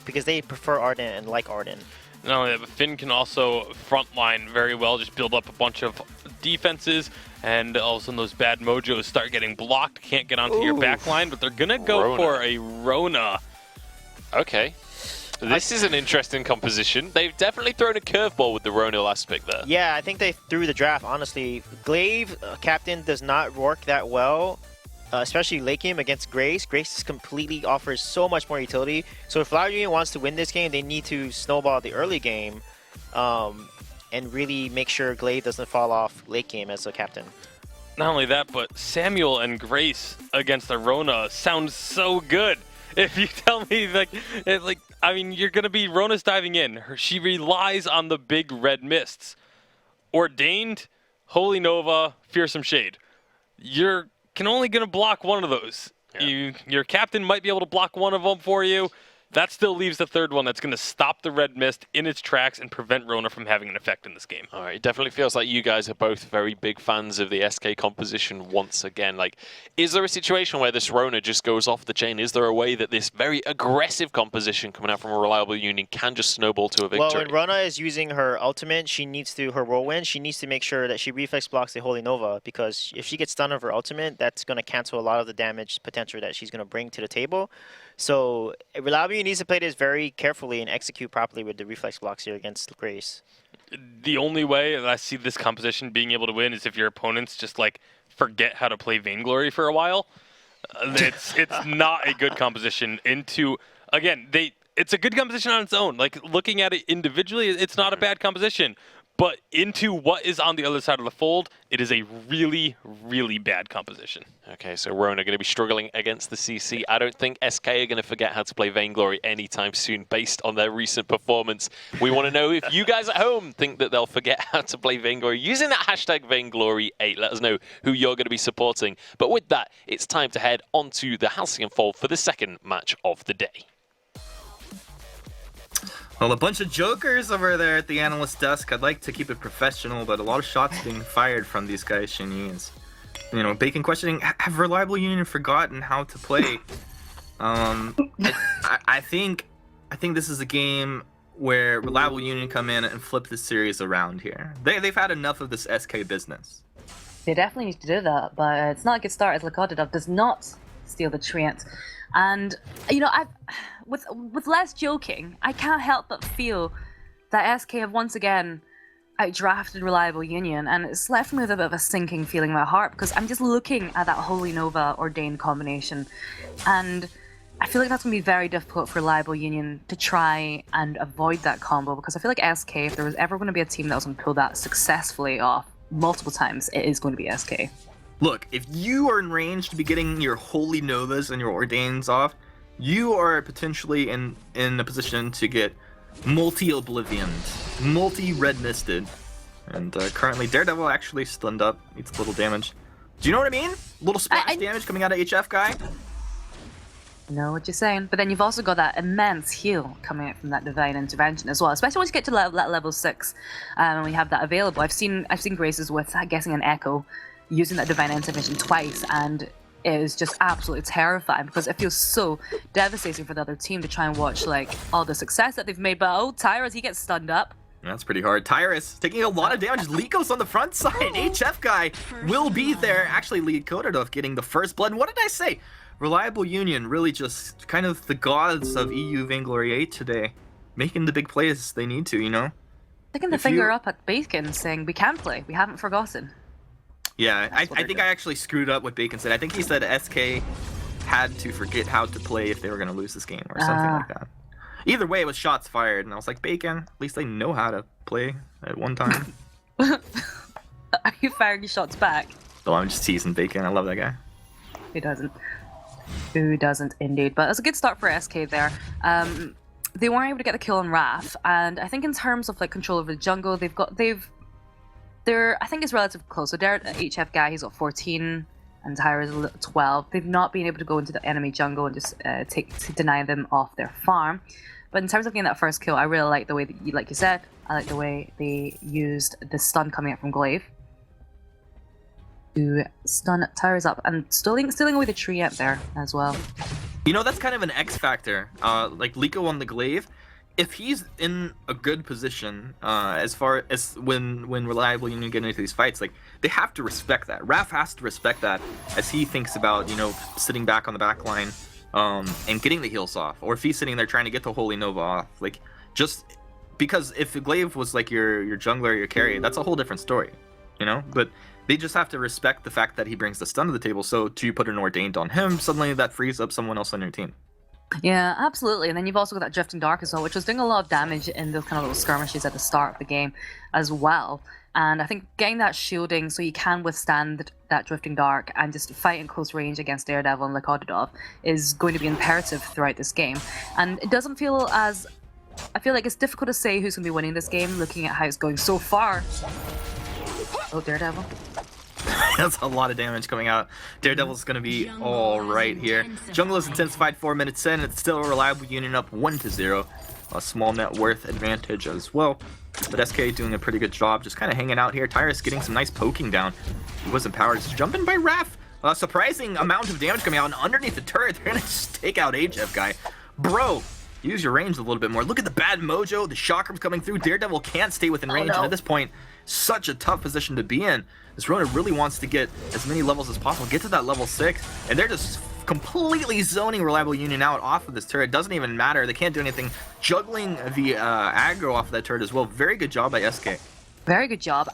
because they prefer Arden and like Arden. Not only that, but Finn can also frontline very well, just build up a bunch of defenses, and all of a sudden those bad mojos start getting blocked, can't get onto your back line, but they're going to go for a Rona. Okay. This is an interesting composition. They've definitely thrown a curveball with the Rona last pick there. Yeah, I think they threw the draft, honestly. Glaive Captain does not work that well, especially late game against Grace. Grace completely offers so much more utility. So if Flower Union wants to win this game, they need to snowball the early game and really make sure Glaive doesn't fall off late game as a captain. Not only that, but Samuel and Grace against the Rona sounds so good. If you tell me, I mean, you're going to be Rona's diving in. She relies on the big red mists. Ordained, Holy Nova, Fearsome Shade. You're only going to block one of those. Yeah. Your captain might be able to block one of them for you. That still leaves the third one that's going to stop the red mist in its tracks and prevent Rona from having an effect in this game. All right, it definitely feels like you guys are both very big fans of the SK composition once again. Like, is there a situation where this Rona just goes off the chain? Is there a way that this very aggressive composition coming out from a Reliable Union can just snowball to a victory? Well, when Rona is using her ultimate, her whirlwind, she needs to make sure that she reflex blocks the Holy Nova, because if she gets stunned of her ultimate, that's going to cancel a lot of the damage potential that she's going to bring to the table. So Reliable needs to play this very carefully and execute properly with the reflex blocks here against Grace. The only way that I see this composition being able to win is if your opponents just forget how to play Vainglory for a while. It's not a good composition again, it's a good composition on its own. Like, looking at it individually, it's not a bad composition. But into what is on the other side of the fold, it is a really, really bad composition. Okay, so Rona going to be struggling against the CC. I don't think SK are going to forget how to play Vainglory anytime soon based on their recent performance. We want to know if you guys at home think that they'll forget how to play Vainglory. Using that hashtag Vainglory8, let us know who you're going to be supporting. But with that, it's time to head onto the Halcyon Fold for the second match of the day. Well, a bunch of jokers over there at the analyst desk. I'd like to keep it professional, but a lot of shots being fired from these guys, Shinyi's. You know, Bacon questioning, have Reliable Union forgotten how to play? I think this is a game where Reliable Union come in and flip the series around here. They've had enough of this SK business. They definitely need to do that, but it's not a good start as Lakodidov does not steal the trait. And, you know, with less joking, I can't help but feel that SK have once again outdrafted Reliable Union, and it's left me with a bit of a sinking feeling in my heart because I'm just looking at that Holy Nova Ordained combination, and I feel like that's going to be very difficult for Reliable Union to try and avoid that combo, because I feel like SK, if there was ever going to be a team that was going to pull that successfully off multiple times, it is going to be SK. Look, if you are in range to be getting your Holy Novas and your Ordains off, you are potentially in a position to get multi-Oblivioned, multi-Red Misted. And currently Daredevil actually stunned up, needs a little damage. Do you know what I mean? Little splash damage coming out of HF guy. I know what you're saying, but then you've also got that immense heal coming out from that Divine Intervention as well, especially once you get to level 6 and we have that available. I've seen Graces with, I'm guessing, an Echo using that Divine Intervention twice, and it is just absolutely terrifying because it feels so devastating for the other team to try and watch all the success that they've made. But Tyrus, he gets stunned up. That's pretty hard. Tyrus taking a lot of damage. Likos on the front side. HF guy will be there. Actually, Lakodidov getting the first blood. And what did I say? Reliable Union really just kind of the gods of EU Vainglory8 today, making the big plays they need to, you know? Sticking the finger up at Bacon saying, we can play, we haven't forgotten. Yeah, I think I actually screwed up what Bacon said. I think he said SK had to forget how to play if they were going to lose this game or something like that. Either way, it was shots fired, and I was like, Bacon, at least they know how to play at one time. Are you firing shots back? Oh, I'm just teasing Bacon. I love that guy. Who doesn't? Who doesn't, indeed. But it's a good start for SK there. They weren't able to get the kill on Wrath, and I think in terms of control over the jungle, I think it's relatively close. So Derek, HF guy, he's got 14, and Tyra is 12. They've not been able to go into the enemy jungle and just deny them off their farm. But in terms of getting that first kill, I really like the way that like you said, I like the way they used the stun coming up from Glaive to stun Tyrus up and stealing away the tree out there as well. You know, that's kind of an X factor. Like Liko on the Glaive, if he's in a good position, as far as when Reliable Union get into these fights, like they have to respect that. Raph has to respect that as he thinks about, you know, sitting back on the back line and getting the heals off, or if he's sitting there trying to get the Holy Nova off. Like, just because if the Glaive was like your jungler or your carry, that's a whole different story, you know. But they just have to respect the fact that he brings the stun to the table. So to put an Ordained on him, suddenly that frees up someone else on your team. Yeah, absolutely. And then you've also got that Drifting Dark as well, which was doing a lot of damage in those kind of little skirmishes at the start of the game as well. And I think getting that shielding so you can withstand that Drifting Dark and just fight in close range against Daredevil and Lakodidov is going to be imperative throughout this game. And it doesn't feel as... I feel like it's difficult to say who's going to be winning this game, looking at how it's going so far. Oh, Daredevil. That's a lot of damage coming out. Daredevil's going to be all right here. Jungle is intensified 4 minutes in. It's still a Reliable Union up 1-0. A small net worth advantage as well. But SK doing a pretty good job just kind of hanging out here. Tyrus getting some nice poking down. He was empowered. Just jumping by Raph. A surprising amount of damage coming out. And underneath the turret, they're going to just take out HF guy. Bro, use your range a little bit more. Look at the bad mojo. The chakrams coming through. Daredevil can't stay within range. And at this point, such a tough position to be in. This Rona really wants to get as many levels as possible, get to that level 6, and they're just completely zoning Reliable Union out off of this turret. Doesn't even matter. They can't do anything. Juggling the aggro off of that turret as well. Very good job by SK. Very good job.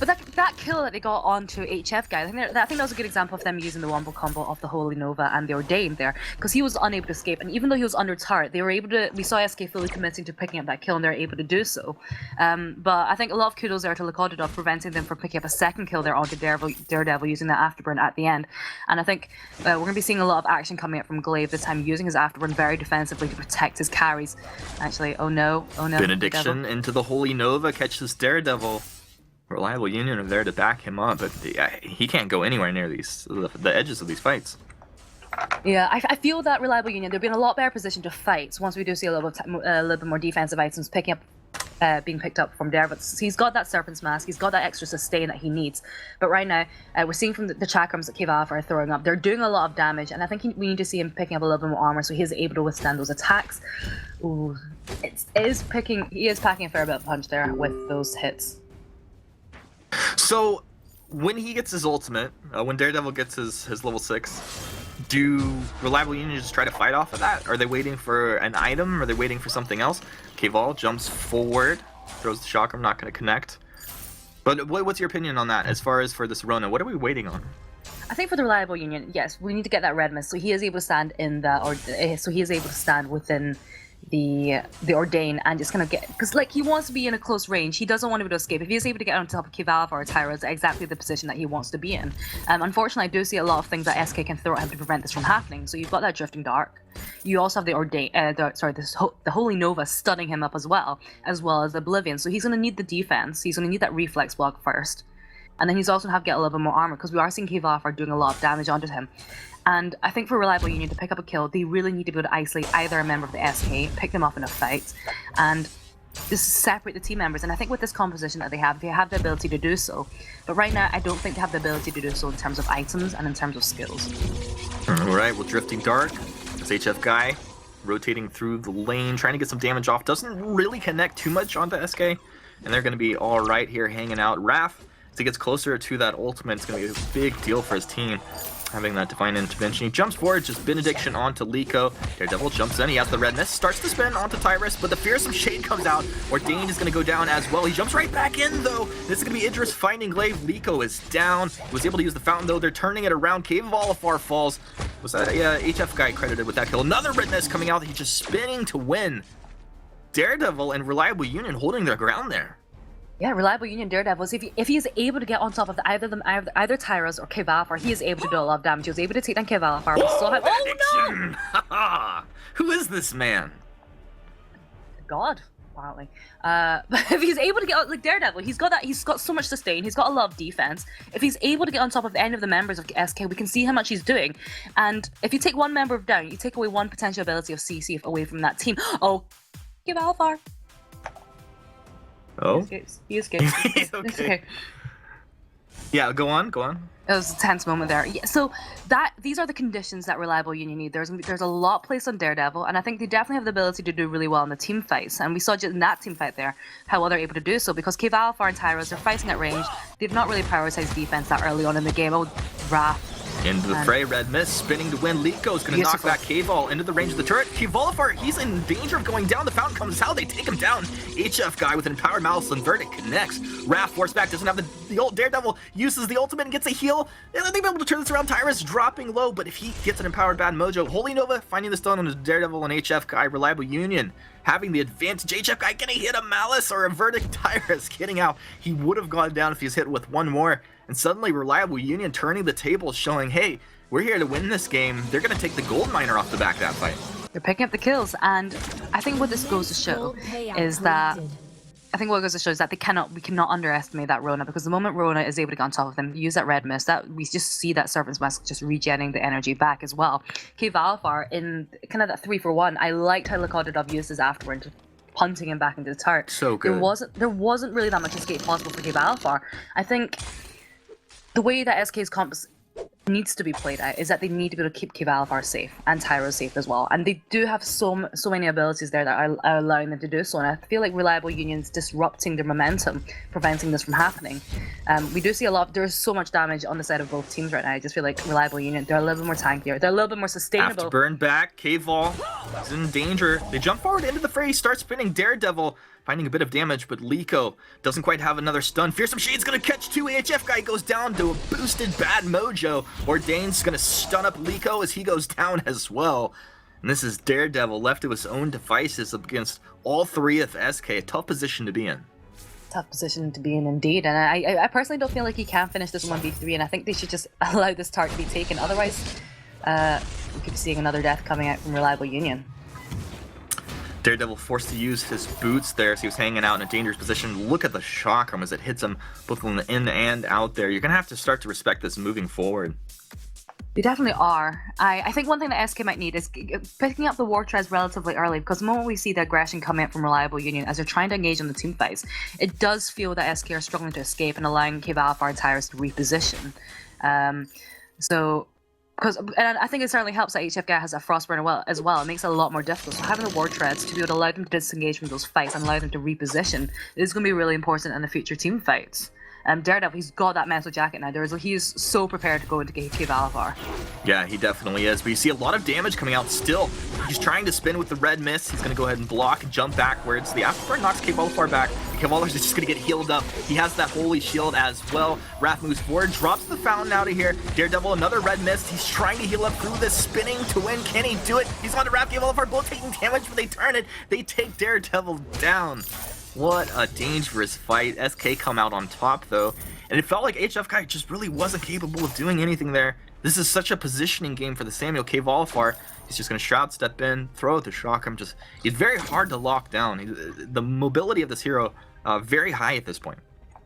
But that kill that they got onto HF guy, I think that was a good example of them using the wombo combo of the Holy Nova and the Ordained there, because he was unable to escape, and even though he was under turret, they were able to. We saw SK fully committing to picking up that kill, and they're able to do so. But I think a lot of kudos there to Lakodidov preventing them from picking up a second kill there onto Daredevil using that afterburn at the end. And I think we're going to be seeing a lot of action coming up from Glaive this time, using his afterburn very defensively to protect his carries. Actually, oh no. Benediction into the Holy Nova catches Daredevil. Reliable Union are there to back him up, but he can't go anywhere near the edges of these fights. Yeah, I feel that Reliable Union, they'll be in a lot better position to fight once we do see a little bit more defensive items being picked up from there. But he's got that Serpent's Mask, he's got that extra sustain that he needs. But right now, we're seeing from the chakrams that Kivav are throwing up, they're doing a lot of damage, and I think we need to see him picking up a little bit more armor so he's able to withstand those attacks. Ooh, he is packing a fair bit of punch there with those hits. So, when he gets his ultimate, when Daredevil gets his level 6, do Reliable Union just try to fight off of that? Are they waiting for an item? Are they waiting for something else? Kval jumps forward, throws the chakram, not going to connect. But what's your opinion on that as far as for this Rona? What are we waiting on? I think for the Reliable Union, yes, we need to get that red mist so he is able to stand in so he is able to stand within the Ordain and just kind of get, because like he wants to be in a close range, he doesn't want to be able to escape. If he's able to get on top of Kivalva or Tyra, it's exactly the position that he wants to be in. Unfortunately, I do see a lot of things that SK can throw at him to prevent this from happening. So you've got that Drifting Dark, you also have the Ordain, the Holy Nova stunning him up as well as Oblivion. So he's going to need the defense, he's going to need that reflex block first, and then he's also going to have to get a little bit more armor because we are seeing Kivalva doing a lot of damage onto him. And I think for Reliable Union to pick up a kill, they really need to be able to isolate either a member of the SK, pick them up in a fight, and just separate the team members. And I think with this composition that they have the ability to do so. But right now, I don't think they have the ability to do so in terms of items and in terms of skills. Alright, well, Drifting Dark, this HF guy, rotating through the lane, trying to get some damage off, doesn't really connect too much onto SK, and they're going to be alright here hanging out. Raph, as he gets closer to that ultimate, it's going to be a big deal for his team. Having that Divine Intervention. He jumps forward, just Benediction onto Liko. Daredevil jumps in, he has the red mist, starts to spin onto Tyrus, but the Fearsome Shade comes out. Ordained is going to go down as well. He jumps right back in, though. This is going to be Idris finding Glaive. Liko is down. He was able to use the fountain, though. They're turning it around. Cave of Olafar falls. Was that HF guy credited with that kill? Another red mist coming out. He's just spinning to win. Daredevil and Reliable Union holding their ground there. Yeah, Reliable Union Daredevils, if he is able to get on top of either Tyras or Kivalfar, he is able to do a lot of damage. He was able to take down Kivalfar. Oh no! Who is this man? God. apparently. But if he's able to get out, like Daredevil, he's got so much sustain, he's got a lot of defense. If he's able to get on top of any of the members of SK, we can see how much he's doing. And if you take one member down, you take away one potential ability of CC away from that team. Oh, give Alfar. Oh? He escapes. He's okay. Yeah, go on. It was a tense moment there. Yeah, so these are the conditions that Reliable Union need. There's a lot placed on Daredevil, and I think they definitely have the ability to do really well in the team fights. And we saw just in that team fight there how well they're able to do so, because Cave Alpha and Tyros, they're fighting at range. They've not really prioritized defense that early on in the game. Oh, Wrath. Into the fray, Red Mist spinning to win. Liko going to knock that K-Ball into the range of the turret. K-Volifar, he's in danger of going down. The fountain comes out, they take him down. HF guy with an empowered Malice and Verdict connects. Raph force back, doesn't have the ult. Daredevil uses the ultimate and gets a heal. And they've been able to turn this around. Tyrus dropping low, but if he gets an empowered Bad Mojo, Holy Nova finding the stun on his Daredevil and HF guy. Reliable Union having the advantage. HF guy gonna hit a Malice or a Verdict. Tyrus getting out. He would have gone down if he's hit with one more. And suddenly Reliable Union turning the tables, showing, hey, we're here to win this game. They're going to take the gold miner off the back of that fight. They're picking up the kills, and I think what this goes to show is that we cannot underestimate that Rona, because the moment Rona is able to get on top of them, use that red mist, that we just see that Serpent's Mask just regenerating the energy back as well. Cave Alfar in kind of that 3-for-1, I liked how Lakadadov used his afterward, punting him back into the turret. So good. There wasn't really that much escape possible for Cave Alfar. I think the way that SK's compass needs to be played out is that they need to be able to keep Cave Alfar safe and Tyro safe as well. And they do have so many abilities there that are allowing them to do so. And I feel like Reliable Union's disrupting their momentum, preventing this from happening. We do see there's so much damage on the side of both teams right now. I just feel like Reliable Union, they're a little bit more tankier. They're a little bit more sustainable. Afterburn back, K-Vol is in danger. They jump forward into the fray, start spinning. Daredevil finding a bit of damage, but Liko doesn't quite have another stun. Fearsome Shade's gonna catch two. HF guy goes down to a boosted Bad Mojo. Ordain's gonna stun up Liko as he goes down as well. And this is Daredevil left to his own devices up against all three of SK. A tough position to be in. Tough position to be in indeed. And I personally don't feel like he can finish this 1v3, and I think they should just allow this target to be taken. Otherwise, we could be seeing another death coming out from Reliable Union. Daredevil forced to use his boots there, so he was hanging out in a dangerous position. Look at the chakram as it hits him both on the in and out there. You're going to have to start to respect this moving forward. They definitely are. I think one thing that SK might need is picking up the war treads relatively early, because the moment we see the aggression coming up from Reliable Union as they're trying to engage on the team fights, it does feel that SK are struggling to escape and allowing Cave Alpha and Tyrus to reposition. And I think it certainly helps that HF guy has a Frostburn as well. It makes it a lot more difficult. So having the war treads to be able to allow them to disengage from those fights and allow them to reposition is going to be really important in the future team fights. Daredevil, he's got that metal jacket now. He's so prepared to go into Cave Alfar. Yeah, he definitely is. But you see a lot of damage coming out still. He's trying to spin with the red mist. He's going to go ahead and block and jump backwards. The Afterburn knocks Cave Alfar back. Cave Alfar is just going to get healed up. He has that holy shield as well. Wrath moves forward, drops the fountain out of here. Daredevil, another red mist. He's trying to heal up through this spinning to win. Can he do it? He's on to Wrath. Cave Alfar both taking damage, but they turn it. They take Daredevil down. What a dangerous fight. SK come out on top though, and it felt like HF guy just really wasn't capable of doing anything there. This is such a positioning game for the Samuel. Cave Alfar, he's just going to shroud step in, throw out the chakram. He's very hard to lock down. The mobility of this hero very high at this point.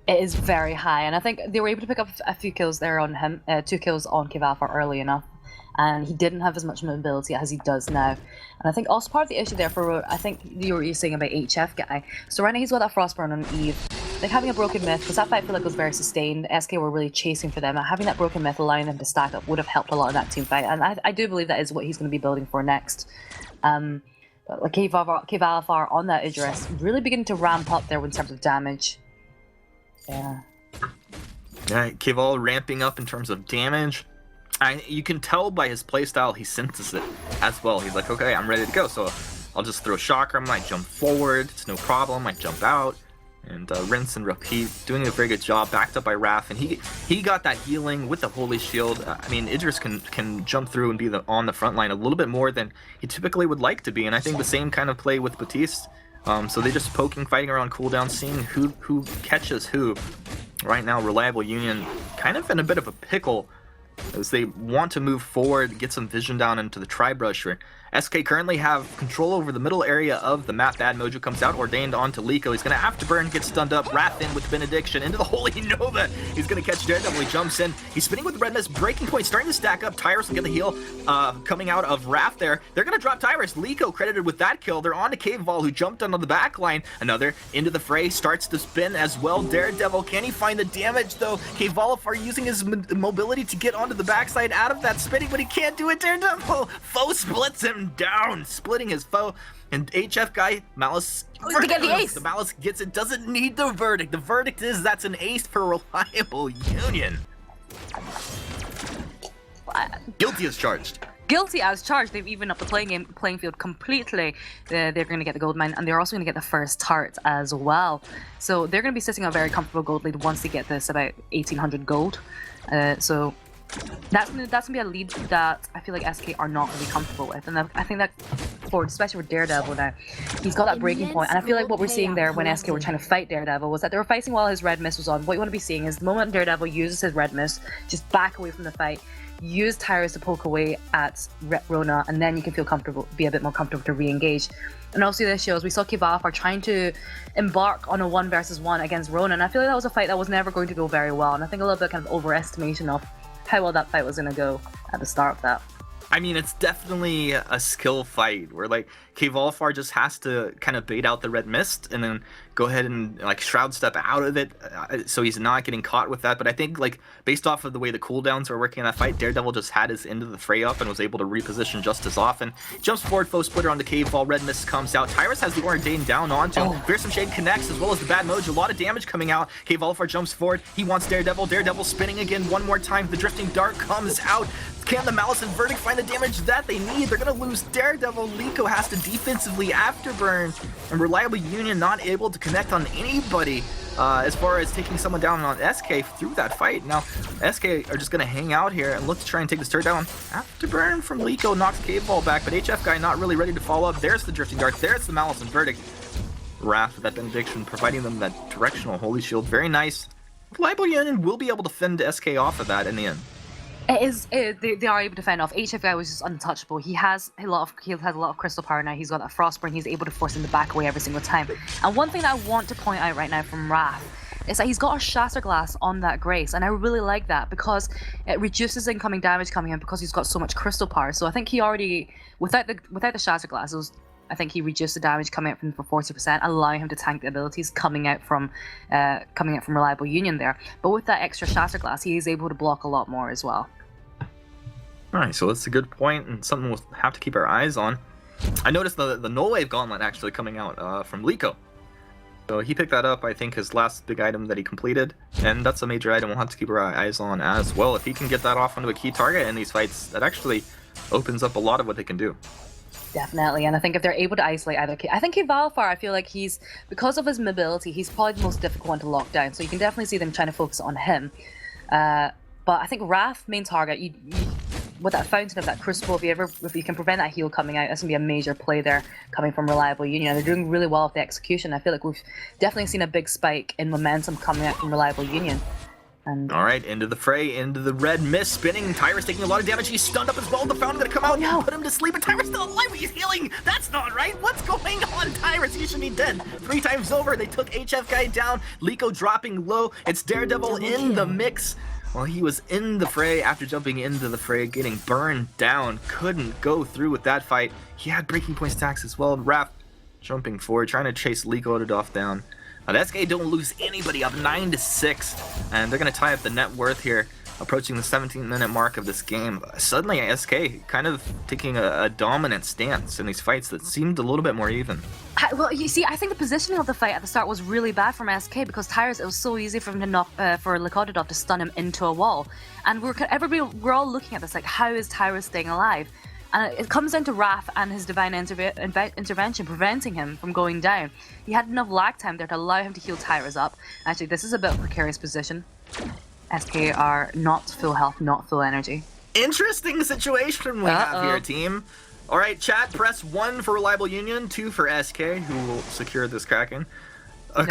It is very high, and I think they were able to pick up a few kills there on him, 2 kills on Cave Alfar early enough. And he didn't have as much mobility as he does now. And I think also part of the issue there for, I think you were saying about HF guy. So right now he's got that Frostburn on Eve. Like having a broken myth, because that fight I feel like was very sustained. SK were really chasing for them. And having that broken myth allowing them to stack up would have helped a lot in that team fight. And I do believe that is what he's going to be building for next. But like Cave Alfar on that Idris, really beginning to ramp up there in terms of damage. Yeah. Yeah, Cave Al ramping up in terms of damage. You can tell by his playstyle he senses it as well. He's like, okay, I'm ready to go. So I'll just throw chakram, I jump forward, it's no problem, I jump out, and rinse and repeat. Doing a very good job, backed up by Wrath, and he got that healing with the Holy Shield. I mean, Idris can jump through and be on the front line a little bit more than he typically would like to be, and I think the same kind of play with Baptiste. So they're just poking, fighting around cooldown, seeing who catches who. Right now, Reliable Union kind of in a bit of a pickle, as they want to move forward, get some vision down into the Tri-Brush, or SK currently have control over the middle area of the map. Bad Mojo comes out, ordained onto Liko. He's going to have to burn, get stunned up. Wrath in with Benediction into the Holy Nova. He's going to catch Daredevil. He jumps in. He's spinning with Red Mist. Breaking Point starting to stack up. Tyrus will get the heal coming out of Wrath there. They're going to drop Tyrus. Liko credited with that kill. They're on to Cave Vol, who jumped onto the back line. Another into the fray. Starts to spin as well. Daredevil, can he find the damage though? Cave Vol are using his mobility to get onto the backside out of that spinning, but he can't do it. Daredevil, foe splits him down, splitting his foe. And HF guy, Malice, get the ace. The Malice gets it, doesn't need the verdict. The verdict is that's an ace for Reliable Union. Guilty as charged. Guilty as charged. They've evened up the playing field completely. They're going to get the gold mine, and they're also going to get the first tart as well. So they're going to be sitting a very comfortable gold lead once they get this about 1800 gold. So that's gonna be a lead that I feel like SK are not really comfortable with, and I think that especially with Daredevil now, he's got that breaking point, and I feel like what we're seeing there when SK were trying to fight Daredevil was that they were fighting while his red mist was on. What you want to be seeing is the moment Daredevil uses his red mist, just back away from the fight, use Tyrus to poke away at Rona, and then you can feel comfortable, be a bit more comfortable to re-engage. And also this shows we saw Kivalfar trying to embark on a 1 versus 1 against Rona, and I feel like that was a fight that was never going to go very well, and I think a little bit kind of overestimation of how well that fight was going to go at the start of that. I mean, it's definitely a skill fight where like Kivalfar just has to kind of bait out the red mist and then go ahead and like shroud step out of it, so he's not getting caught with that. But I think like based off of the way the cooldowns were working in that fight, Daredevil just had his end of the fray up and was able to reposition just as often. Jumps forward, foe splitter on the cave wall, red mist comes out. Tyrus has the Ordained down onto him. Fearsome Shade connects as well as the Bad Mojo. A lot of damage coming out. Kivalfar jumps forward. He wants Daredevil. Daredevil spinning again one more time. The Drifting Dart comes out. Can the Malice and Verdict find the damage that they need? They're going to lose Daredevil. Liko has to defensively afterburn, and Reliable Union not able to connect on anybody as far as taking someone down on SK through that fight. Now, SK are just going to hang out here and look to try and take this turret down. Afterburn from Liko knocks Cave Ball back, but HF guy not really ready to follow up. There's the Drifting Dart. There's the Malice and Verdict. Wrath with that Benediction, providing them that directional Holy Shield. Very nice. Reliable Union will be able to fend SK off of that in the end. They are able to fend off. HF guy was just untouchable. He has a lot of crystal power now. He's got that Frostburn. He's able to force him to back away every single time. And one thing that I want to point out right now from Wrath is that he's got a Shatter Glass on that Grace, and I really like that because it reduces incoming damage coming in because he's got so much crystal power. So I think he already, without the Shatter Glass, I think he reduced the damage coming out from him for 40%, allowing him to tank the abilities coming out from Reliable Union there. But with that extra Shatter Glass, he is able to block a lot more as well. Alright, so that's a good point and something we'll have to keep our eyes on. I noticed the Null Wave Gauntlet actually coming out from Liko. So he picked that up, I think, his last big item that he completed, and that's a major item we'll have to keep our eyes on as well. If he can get that off onto a key target in these fights, that actually opens up a lot of what they can do. Definitely, and I think if they're able to isolate either I think Kivalfar, I feel like because of his mobility, he's probably the most difficult one to lock down, so you can definitely see them trying to focus on him. But I think Wrath, main target, with that fountain of that crystal, if you can prevent that heal coming out, that's gonna be a major play there coming from Reliable Union. They're doing really well with the execution. I feel like we've definitely seen a big spike in momentum coming out from Reliable Union. And alright, into the fray, into the red mist spinning. Tyrus taking a lot of damage. He's stunned up as well. The fountain gonna come out and put him to sleep, and Tyrus still alive. He's healing. That's not right. What's going on, Tyrus? He should be dead. 3 times over. They took HF guy down. Liko dropping low. It's Daredevil in the mix. Well, he was in the fray after jumping into the fray, getting burned down. Couldn't go through with that fight. He had breaking point stacks as well. Wrath jumping forward, trying to chase Liko off down. The SK don't lose anybody, up 9-6, and they're going to tie up the net worth here, approaching the 17-minute mark of this game. Suddenly, SK kind of taking a dominant stance in these fights that seemed a little bit more even. Well, you see, I think the positioning of the fight at the start was really bad from SK because Tyrus, it was so easy for him to knock, for Likodidov to stun him into a wall. And we're all looking at this like, how is Tyrus staying alive? And it comes down to Wrath and his divine intervention preventing him from going down. He had enough lag time there to allow him to heal Tyrus up. Actually, this is a bit of a precarious position. SK are not full health, not full energy. Interesting situation we have here, team. All right, chat, press 1 for Reliable Union, 2 for SK, who will secure this Kraken. No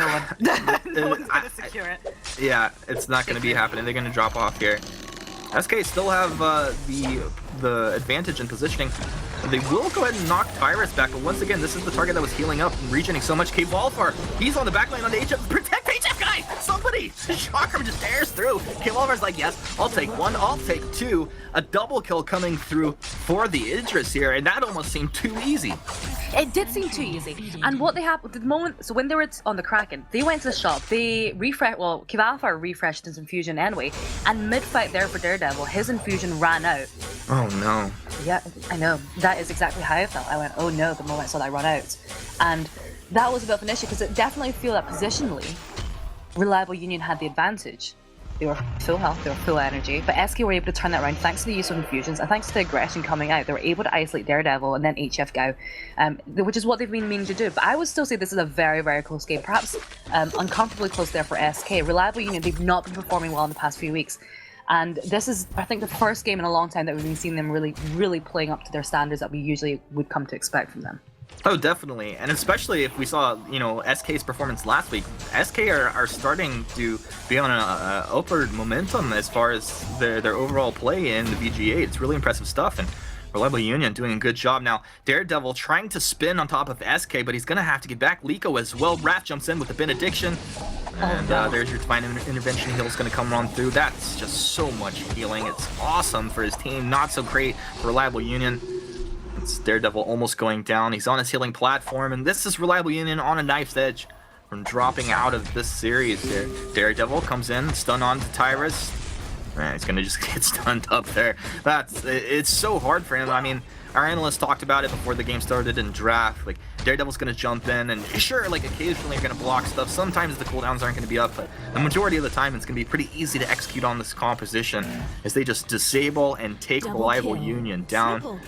one's going to secure it. Yeah, it's not going to be happening. They're going to drop off here. SK still have the advantage in positioning. They will go ahead and knock Tyrus back, but once again, this is the target that was healing up and regening so much. K-Volvar, he's on the back line on the HF. Protect HF guy! Somebody! Shocker just tears through. K-Volvar's like, yes, I'll take one, I'll take two. A double kill coming through for the Idris here, and that almost seemed too easy. It did seem too easy. And what they happened, the moment, so when they were on the Kraken, they went to the shop, they refreshed, well, K-Volvar refreshed his infusion anyway, and mid-fight there for Daredevil, his infusion ran out. Oh no. Yeah, I know. That is exactly how I felt. I went, oh no, the moment I saw that run out. And that was a bit of an issue, because it definitely feel that positionally, Reliable Union had the advantage. They were full health, they were full energy, but SK were able to turn that around thanks to the use of infusions and thanks to the aggression coming out. They were able to isolate Daredevil and then HF Gao, which is what they've been meaning to do. But I would still say this is a very, very close game, perhaps uncomfortably close there for SK. Reliable Union, they've not been performing well in the past few weeks. And this is, I think, the first game in a long time that we've been seeing them really, really playing up to their standards that we usually would come to expect from them. Oh, definitely. And especially if we saw, you know, SK's performance last week. SK are starting to be on an upward momentum as far as their overall play in the VG8. It's really impressive stuff. And Reliable Union doing a good job. Now, Daredevil trying to spin on top of SK, but he's going to have to get back. Liko as well. Raph jumps in with the benediction. And there's your divine intervention heal is going to come on through. That's just so much healing. It's awesome for his team. Not so great for Reliable Union. It's Daredevil almost going down. He's on his healing platform, and this is Reliable Union on a knife's edge from dropping out of this series here. Daredevil comes in, stun on to Tyrus. Man, he's gonna just get stunned up there. It's so hard for him. I mean, our analysts talked about it before the game started in draft. Like, Daredevil's gonna jump in, and sure, like occasionally you're gonna block stuff. Sometimes the cooldowns aren't gonna be up, but the majority of the time it's gonna be pretty easy to execute on this composition as they just disable and take Reliable Union down.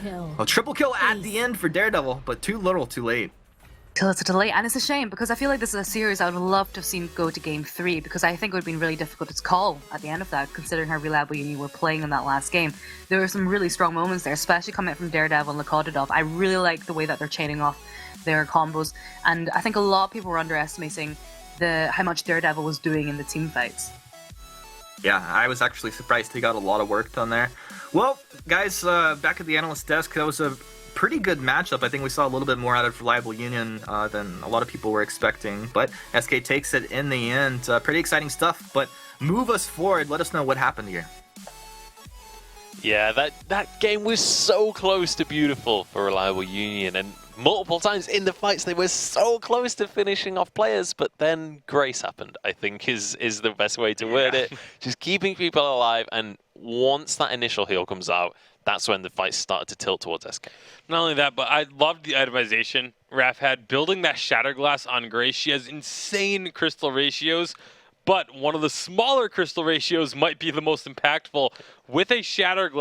Triple kill at the end for Daredevil, but too little, too late. Till it's a delay, and it's a shame because I feel like this is a series I would love to have seen go to game 3 because I think it would have been really difficult to call at the end of that, considering how Reliable Union were playing in that last game. There were some really strong moments there, especially coming from Daredevil and Lakodidov. I really like the way that they're chaining off their combos, and I think a lot of people were underestimating how much Daredevil was doing in the team fights. Yeah, I was actually surprised he got a lot of work done there. Well, guys, back at the analyst desk, that was a pretty good matchup. I think we saw a little bit more out of Reliable Union than a lot of people were expecting, but SK takes it in the end. Pretty exciting stuff, but move us forward. Let us know what happened here. Yeah, that game was so close to beautiful for Reliable Union, and multiple times in the fights they were so close to finishing off players, but then grace happened, I think is the best way to word it. Just keeping people alive, and once that initial heal comes out, that's when the fight started to tilt towards SK. Not only that, but I loved the itemization Raph had. Building that Shatter Glass on Grace, she has insane crystal ratios, but one of the smaller crystal ratios might be the most impactful with a Shatter Glass.